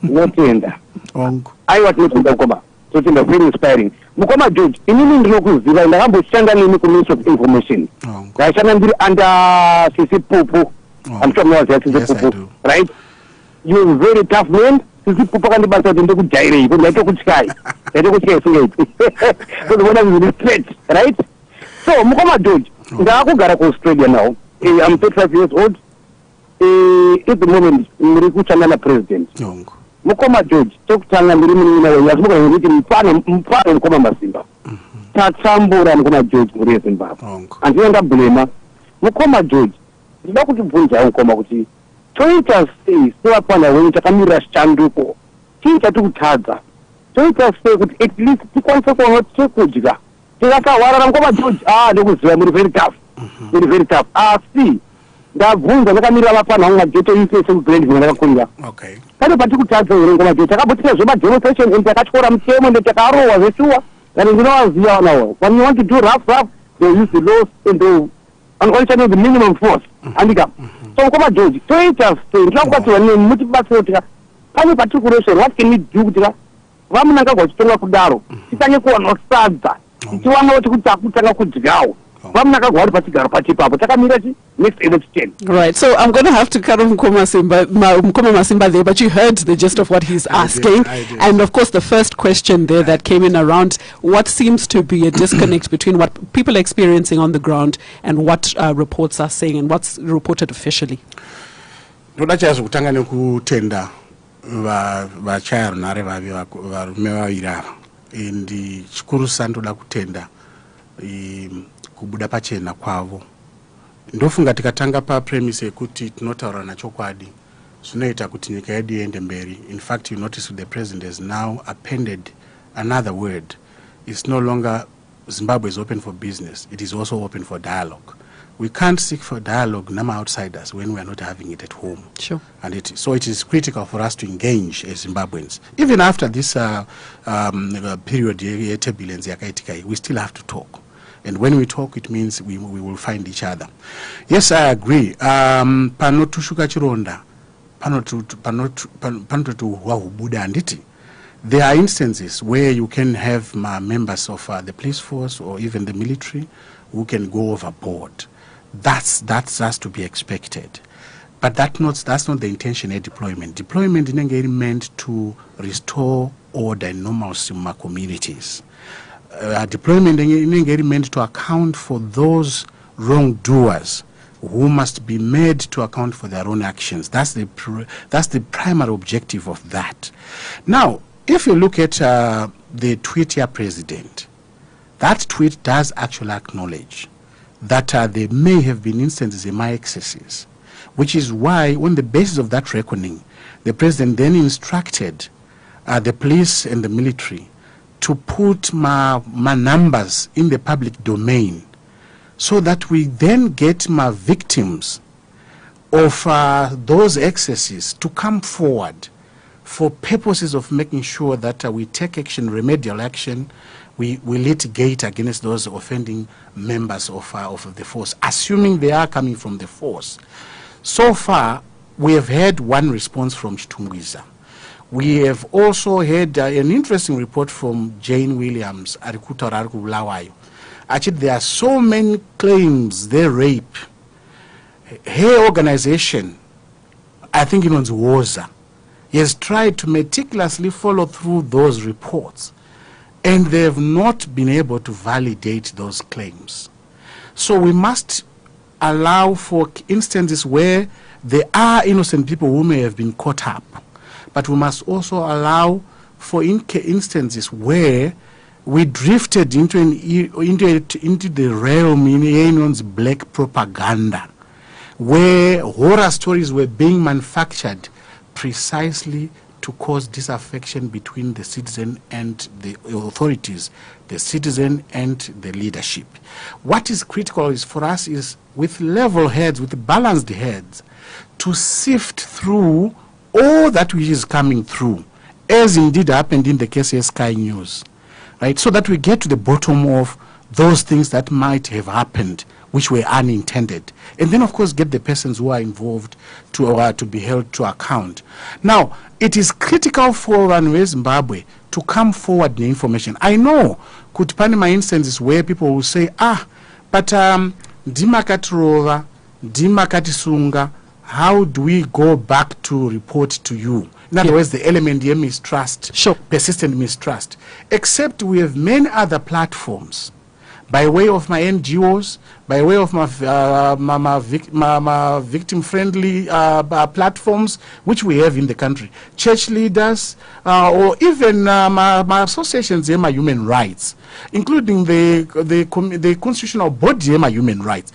notenda ongo aiwa tinotenda kukoma totenda very inspiring mukoma George inini ndinokuziva ndakamboshanda nemi kuMinistry of Information ndaishanda ndiri under CC Pupu. I'm sure you know yes, I do. Right? You're a very tough man. CC Pupu can't be to kujairi but ndaito kuchai ndaito kuchai singeti because when I'm really straight, right? So mukoma George ndakugara ku Australia now. I'm 35 years old. At the moment muri kuchana na president mukoma George tokutanga ndiri munina we yazimuka kuti mfano mukoma Masimba tatsambura mukoma George muri Zimbabwe andinoenda blema mukoma George ndida kuti bvunza mukoma kuti toita sei sevapana wenyu takamirira chanduko chii chatikutadza toita sei kuti at least tikwanise kuona chekudya tikasahwarara mukoma George ndikuziva muri very tough muri very tough asi ndabvunza ndakamirira vapana vangu majeto ise sekubrand ndakakurira pane patikutadza here ngoma George takabotika zvemademonstation and takatyora mutemo ndetakarohwa zvesuwa and ndinovaziva vana avo when you want to do rough they use the laws and they unquestionable the minimum force andika so mukoma George toita sei ndinokubatsirwa nemi mutibatsire kuti pane particulation what can we do kuti vamunanga kwachitonga kudaro titange kuwana sadza tichiwana kuti takutanga kudyawo next right, so I'm going to have to cut off Mkoma Masimba there, but you heard the gist of what he's asking. I did. And of course the first question there that came in around what seems to be a disconnect between what people are experiencing on the ground and what reports are saying and what's reported officially. Ndodachazo kutanga nekutenda vachaya runhare varume vaviri ava indi chikuru sandoda kutenda kubuda pachena kwavo ndofunga tikatanga pa premise yekuti tinotaura nachokwadi zvinoita kuti nyika yedu iende mberi. In fact, you notice the president has now appended another word. It's no longer Zimbabwe is open for business, it is also open for dialogue. We can't seek for dialogue nama outsiders when we are not having it at home. Sure. And so it is critical for us to engage as Zimbabweans. Even after this period, we still have to talk. And when we talk, it means we will find each other. Yes, I agree. Panotushuka chironda, panotu wahubuda anditi. There are instances where you can have members of the police force or even the military who can go overboard. That's has to be expected. But that's not the intention of deployment. Deployment is meant to restore order and normalcy in my communities. Deployment is meant to account for those wrongdoers who must be made to account for their own actions. That's the primary objective of that. Now, if you look at the tweet here, President, that tweet does actually acknowledge that there may have been instances in my excesses, which is why, on the basis of that reckoning, the President then instructed the police and the military to put my numbers in the public domain so that we then get my victims of those excesses to come forward for purposes of making sure that we take action, remedial action, we litigate against those offending members of the force, assuming they are coming from the force. So far, we have had one response from Chitungwiza. We have also had an interesting report from Jane Williams, Actually, there are so many claims they rape. Her organization, I think it was WOZA, has tried to meticulously follow through those reports, and they have not been able to validate those claims. So we must allow for instances where there are innocent people who may have been caught up, but we must also allow for instances where we drifted into the realm in anyone's black propaganda, where horror stories were being manufactured precisely to cause disaffection between the citizen and the authorities, the citizen and the leadership. What is critical is for us is with level heads, with balanced heads, to sift through all that which is coming through, as indeed happened in the case of Sky News, right? So that we get to the bottom of those things that might have happened, which were unintended. And then, of course, get the persons who are involved to be held to account. Now, it is critical for Zimbabwe to come forward the information. I know, could Panama instances where people will say, but Dimakatrova, Dimakatisunga, how do we go back to report to you? In other words, the element here mistrust, persistent mistrust. Except we have many other platforms, by way of my NGOs, by way of my victim-friendly platforms, which we have in the country, church leaders, or even my associations, my human rights, including the constitutional body, my human rights.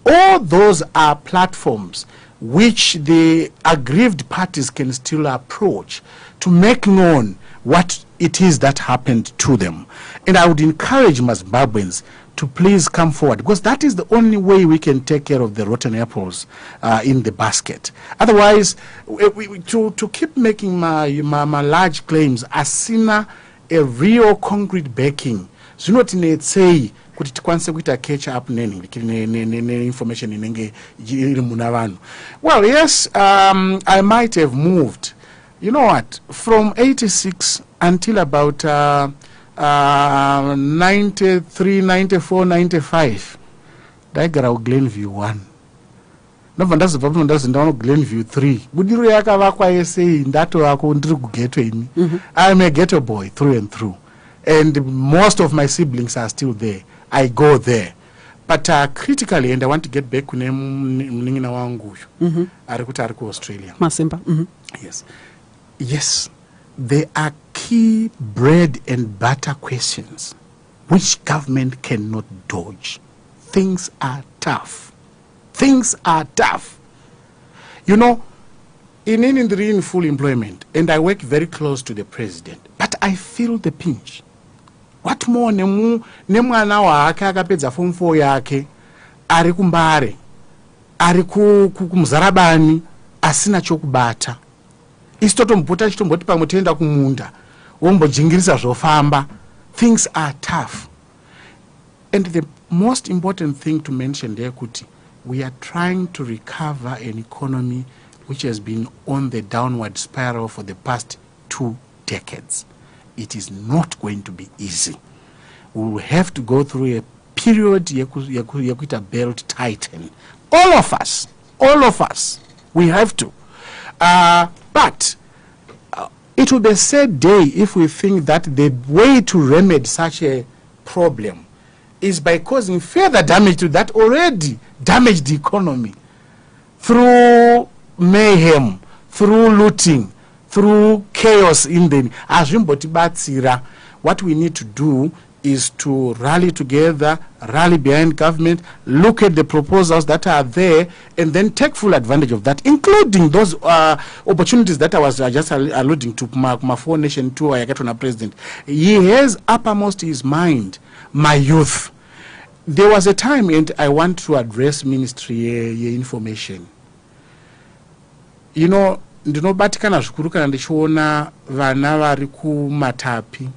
All those are platforms which the aggrieved parties can still approach to make known what it is that happened to them. And I would encourage Zimbabweans to please come forward, because that is the only way we can take care of the rotten apples in the basket. Otherwise, to keep making my large claims, asina a real concrete backing, say kuti tikwanise kuita catch up information inenge iri muna vanhu. Well, yes, I might have moved, you know what, from 86 until about 93, 94, 95 ndaigara kuGlenview 1. Ndobva ndazobva pano ndazoenda kuGlenview 3. Budiro yakavakwa yese ndatovako ndiri kugeto ini. I am a ghetto boy through and through, and most of my siblings are still there. I go there, but critically, and I want to get back to mningina wangu ari ku Australia. Masimba. Yes, there are key bread and butter questions which government cannot dodge. Things are tough. Things are tough. You know, in full employment, and I work very close to the president, but I feel the pinch. What more nemwana wake akapedza form 4 yake ari kumbare ari kumuzarabani asina chokubata istotombota chitomboti pamwe toenda kumunda wombojingirisa zvofamba. Things are tough, and the most important thing to mention there kuti we are trying to recover an economy which has been on the downward spiral for the past 2 decades. It is not going to be easy. We will have to go through a period yekuita belt tighten. All of us, we have to. But it will be a sad day if we think that the way to remedy such a problem is by causing further damage to that already damaged economy through mayhem, through looting, through chaos in the azvimbotibatsira. What we need to do is to rally together, rally behind government, look at the proposals that are there, and then take full advantage of that, including those opportunities that I was just alluding to. My 4 Nation tour, Yakatona president, he has uppermost his mind, my youth. There was a time, and I want to address Ministry Information. You know, ndinobatikana zvikuru kana ndichiona vana vari kumatapi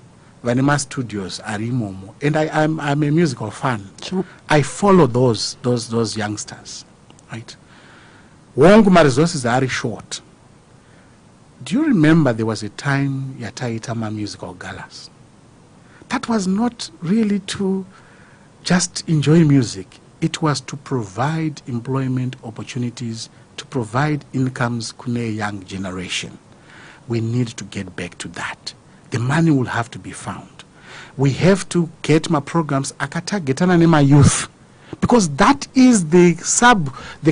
vane mastudios ari imomo, and I'm a musical fan. Sure. I follow those youngsters, right? Wongu ma resources are short. Do you remember there was a time yataitama musical galas? That was not really to just enjoy music. It was to provide employment opportunities, to provide incomes to a young generation. We need to get back to that. The money will have to be found. We have to get my programs akatagetana nema youth, because that is the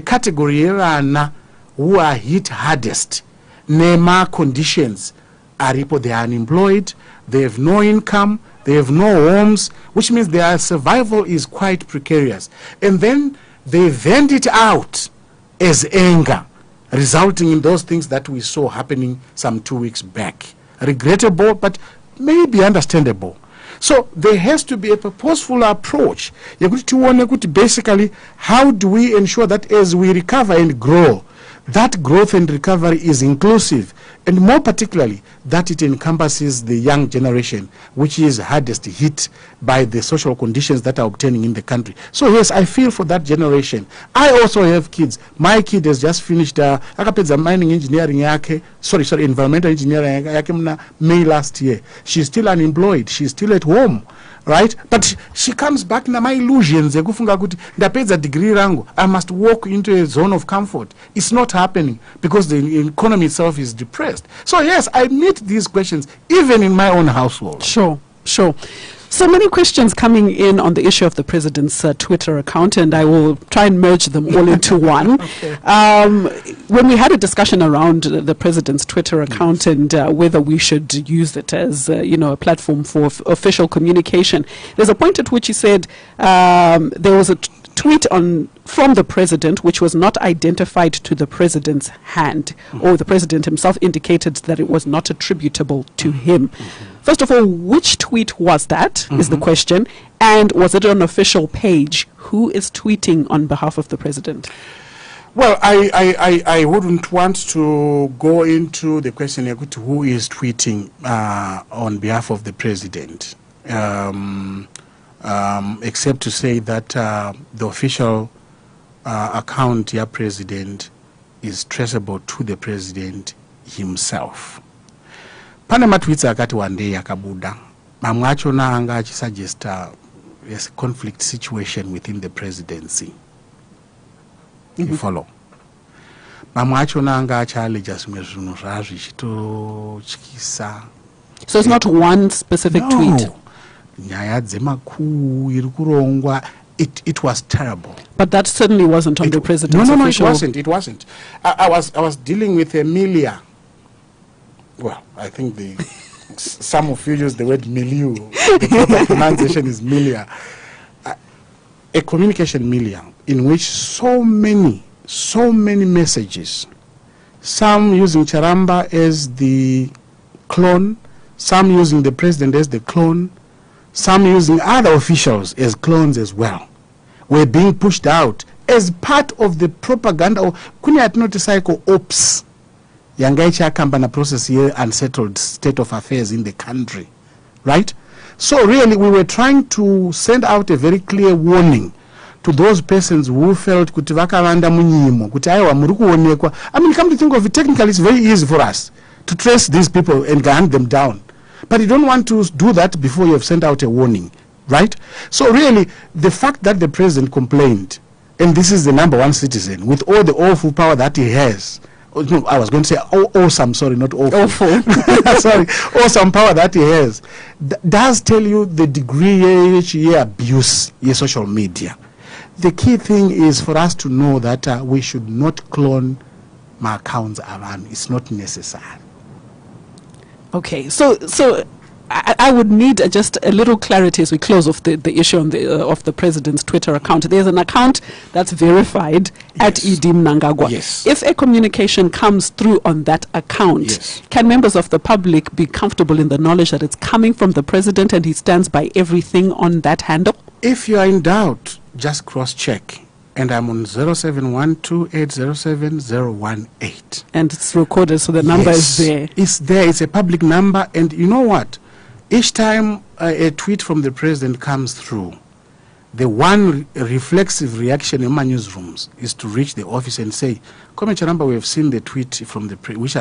category who are hit hardest. Nema conditions aripo, they are unemployed, they have no income, they have no homes, which means their survival is quite precarious. And then they vent it out as anger, resulting in those things that we saw happening some 2 weeks back. Regrettable, but maybe understandable. So there has to be a purposeful approach. Basically, how do we ensure that as we recover and grow, that growth and recovery is inclusive, and more particularly that it encompasses the young generation, which is hardest hit by the social conditions that are obtaining in the country. So yes, I feel for that generation. I also have kids. My kid has just finished mining engineering environmental engineering yake May last year. She's still unemployed. She's still at home, right? But she comes back na my illusions ekufunga kuti ndapedza degree rangu, I must walk into a zone of comfort. It's not happening because the economy itself is depressed. So yes, I meet these questions even in my own household. Sure. So many questions coming in on the issue of the president's Twitter account, and I will try and merge them all into one. Okay. When we had a discussion around the president's Twitter account and whether we should use it as a platform for official communication, there's a point at which he said there was a tweet from the president which was not identified to the president's hand, or the president himself indicated that it was not attributable to him. First of all, which tweet was that, is the question, and was it an official page? Who is tweeting on behalf of the president? Well, I wouldn't want to go into the question who is tweeting on behalf of the president, except to say that the official account, your president, is traceable to the president himself. Pane matweets akati one day yakabuda, mamwe achona anga achisuggesta a conflict situation within the presidency. You follow? Mamwe achona anga achaleja zvimwe zvinhu zvazvichitotyisa. So it's not one specific tweet. Nyaya dzemakuu iri kurongwa. It was terrible. But that certainly wasn't on the president's official. No, it wasn't. I was dealing with Emilia. Well, I think some of you use the word milieu. The proper pronunciation is milia. A communication milieu. in which so many messages, some using Charamba as the clone, some using the president as the clone, some using other officials as clones as well, were being pushed out as part of the propaganda. Kuni atinoti cycle ops yangaicha kambana process here, unsettled state of affairs in the country, right? So really we were trying to send out a very clear warning to those persons who felt kuti vakavanda munyimo kuti aiwa muri kuonekwa. I mean, come to think of it, technically it's very easy for us to trace these people and hunt them down, but you don't want to do that before you have sent out a warning, right? So really the fact that the president complained, and this is the #1 citizen with all the awful power that he has, no, I was going to say awesome, sorry, not awful. Sorry, awesome power that he has, does tell you the degree abuse in social media. The key thing is for us to know that we should not clone my accounts around. It's not necessary. Okay, so I would need just a little clarity as we close off the issue on of the president's Twitter account. There's an account that's verified at Idim Nangagwa. Yes. If a communication comes through on that account, yes, can members of the public be comfortable in the knowledge that it's coming from the president and he stands by everything on that handle? If you are in doubt, just cross-check. And I'm on 0712807018. And it's recorded, so the number is there. It's there. It's a public number. And you know what? Each time a tweet from the president comes through, the one reflexive reaction in my newsrooms is to reach the office and say, Comment Charamba, we have seen the tweet from the which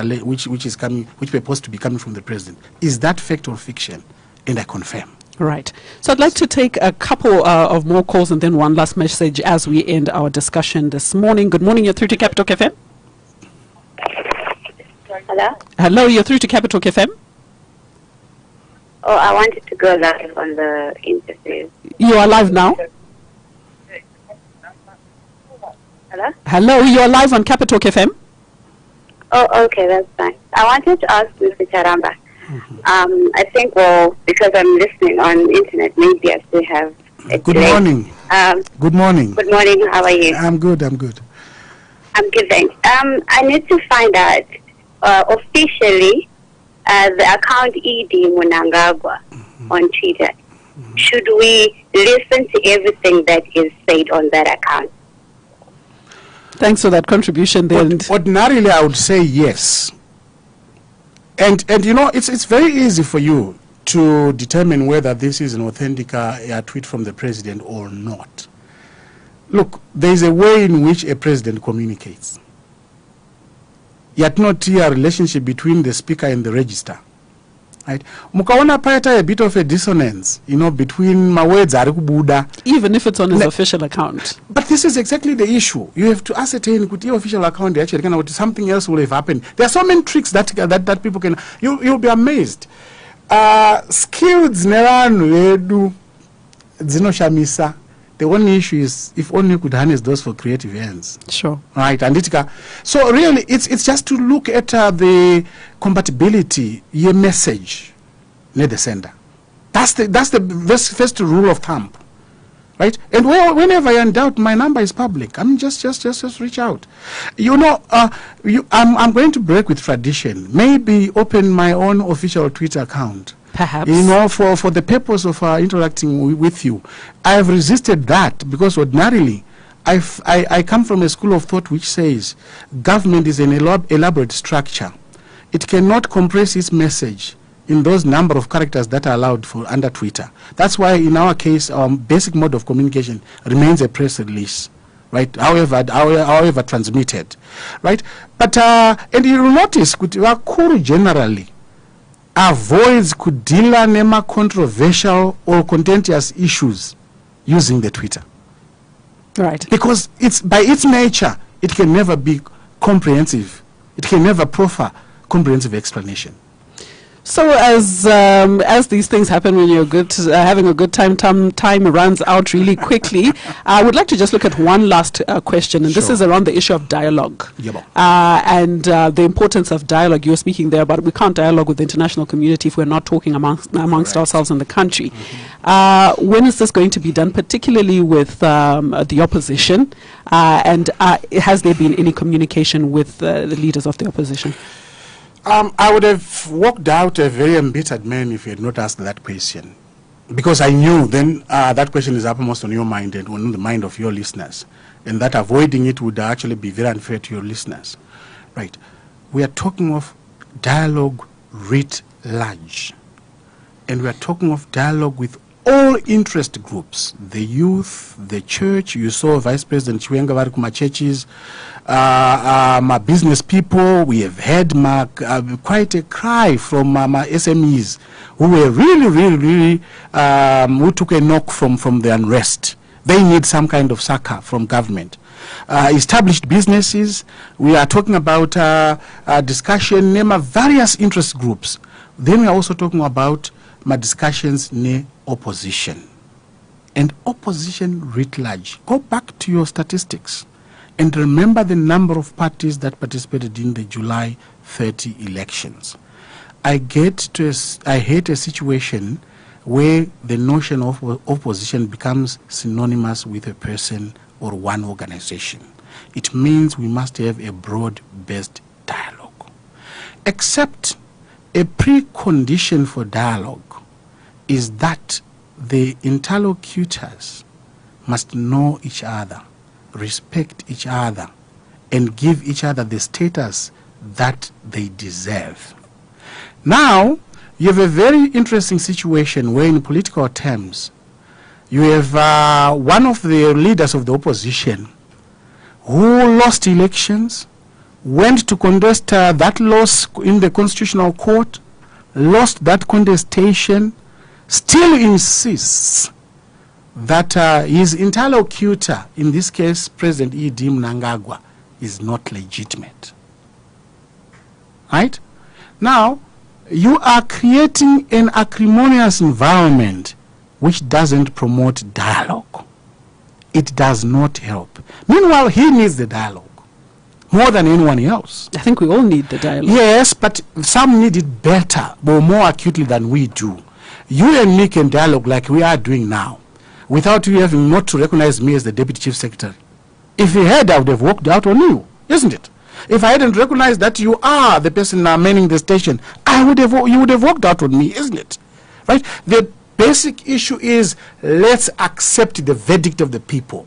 is coming, which purports to be coming from the president. Is that fact or fiction? And I confirm. Right. So I'd like to take a couple of more calls and then one last message as we end our discussion this morning. Good morning, you're through to Capitalk FM. Hello? Hello, you're through to Capitalk FM. Oh, I wanted to go live on the interview. You are live now? Hello? Hello, you're live on Capitalk FM. Oh, okay, that's fine. I wanted to ask Mr. Charamba. I think, well, because I'm listening on internet, maybe I still have a Good delay. morning. Good morning. Good morning, how are you? I'm good. I'm good, thanks. I need to find out officially the account ED Munangagwa on Twitter. Should we listen to everything that is said on that account? Thanks for that contribution there. Ordinarily, I would say yes. And you know, it's very easy for you to determine whether this is an authentic tweet from the president or not. Look, there is a way in which a president communicates. Yet not a relationship between the speaker and the register. Right? Mukaona paita a bit of a dissonance, you know, between my words Buddha. Even if it's on his official account. But this is exactly the issue. You have to ascertain could your official account actually something else will have happened. There are so many tricks that people can. You'll be amazed. Skills neran do shamisa. The only issue is if only you could harness those for creative ends. Sure. Right, Anditika. So really, it's just to look at the compatibility, your message, near the sender. That's the first rule of thumb, right? And whenever you're in doubt, my number is public. I mean, just reach out. You know, I'm going to break with tradition. Maybe open my own official Twitter account. Perhaps. You know, for the purpose of interacting with you. I have resisted that because ordinarily I come from a school of thought which says government is an elaborate structure. It cannot compress its message in those number of characters that are allowed for under Twitter. That's why in our case, our basic mode of communication remains a press release, right? However transmitted, right? But and you will notice Kuru generally avoids kudila nema controversial or contentious issues using the Twitter. Right. Because it's by its nature, it can never be comprehensive. It can never proffer comprehensive explanation. So as these things happen when you're having a good time runs out really quickly. I would like to just look at one last question, and this is around the issue of dialogue and the importance of dialogue. You were speaking there about we can't dialogue with the international community if we're not talking amongst ourselves in the country. When is this going to be done, particularly with the opposition? And has there been any communication with the leaders of the opposition? I would have walked out a very embittered man if you had not asked that question. Because I knew then that question is uppermost on your mind and on the mind of your listeners. And that avoiding it would actually be very unfair to your listeners. Right. We are talking of dialogue writ large. And we are talking of dialogue with all interest groups, the youth, the church. You saw Vice President Chiwenga vari kuma churches, my business people. We have had quite a cry from my SMEs who were really, who took a knock from the unrest. They need some kind of succor from government. Established businesses, we are talking about discussion, name various interest groups. Then we are also talking about my discussions near opposition. And opposition writ large. Go back to your statistics and remember the number of parties that participated in the July 30 elections. I hate a situation where the notion of opposition becomes synonymous with a person or one organization. It means we must have a broad-based dialogue. Except a precondition for dialogue is that the interlocutors must know each other, respect each other, and give each other the status that they deserve. Now, you have a very interesting situation where in political terms, you have one of the leaders of the opposition who lost elections, went to contest that loss in the Constitutional Court, lost that contestation, still insists that his interlocutor, in this case President E.D. Mnangagwa, is not legitimate. Right? Now, you are creating an acrimonious environment which doesn't promote dialogue. It does not help. Meanwhile, he needs the dialogue more than anyone else. I think we all need the dialogue. Yes, but some need it better or more acutely than we do. You and me can dialogue like we are doing now, without you having not to recognize me as the Deputy Chief Secretary. If you had, I would have walked out on you, isn't it? If I hadn't recognized that you are the person manning the station, you would have walked out on me, isn't it? Right? The basic issue is let's accept the verdict of the people,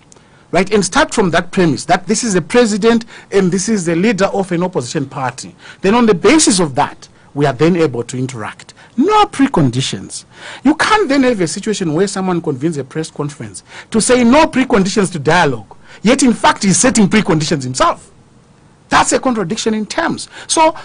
right? And start from that premise that this is a president and this is the leader of an opposition party. Then on the basis of that, we are then able to interact. No preconditions. You can't then have a situation where someone convenes a press conference to say no preconditions to dialogue, yet in fact he's setting preconditions himself. That's a contradiction in terms. So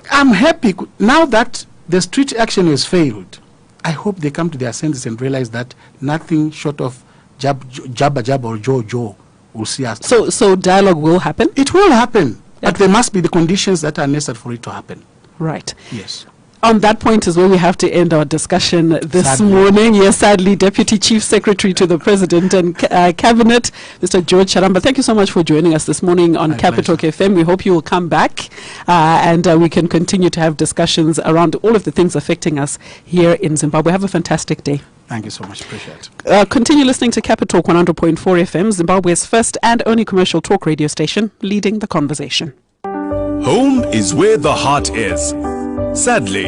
I'm happy now that the street action has failed. I hope they come to their senses and realize that nothing short of jabba or jo will see us. So dialogue will happen? It will happen, but there must be the conditions that are necessary for it to happen. Right. Yes. On that point is where we have to end our discussion this morning. Yes, sadly, Deputy Chief Secretary to the President and Cabinet, Mr. George Charamba, thank you so much for joining us this morning on Capitalk FM. We hope you will come back and we can continue to have discussions around all of the things affecting us here in Zimbabwe. Have a fantastic day. Thank you so much. Appreciate it. Continue listening to Capitalk 100.4 FM, Zimbabwe's first and only commercial talk radio station, leading the conversation. Home is where the heart is. Sadly,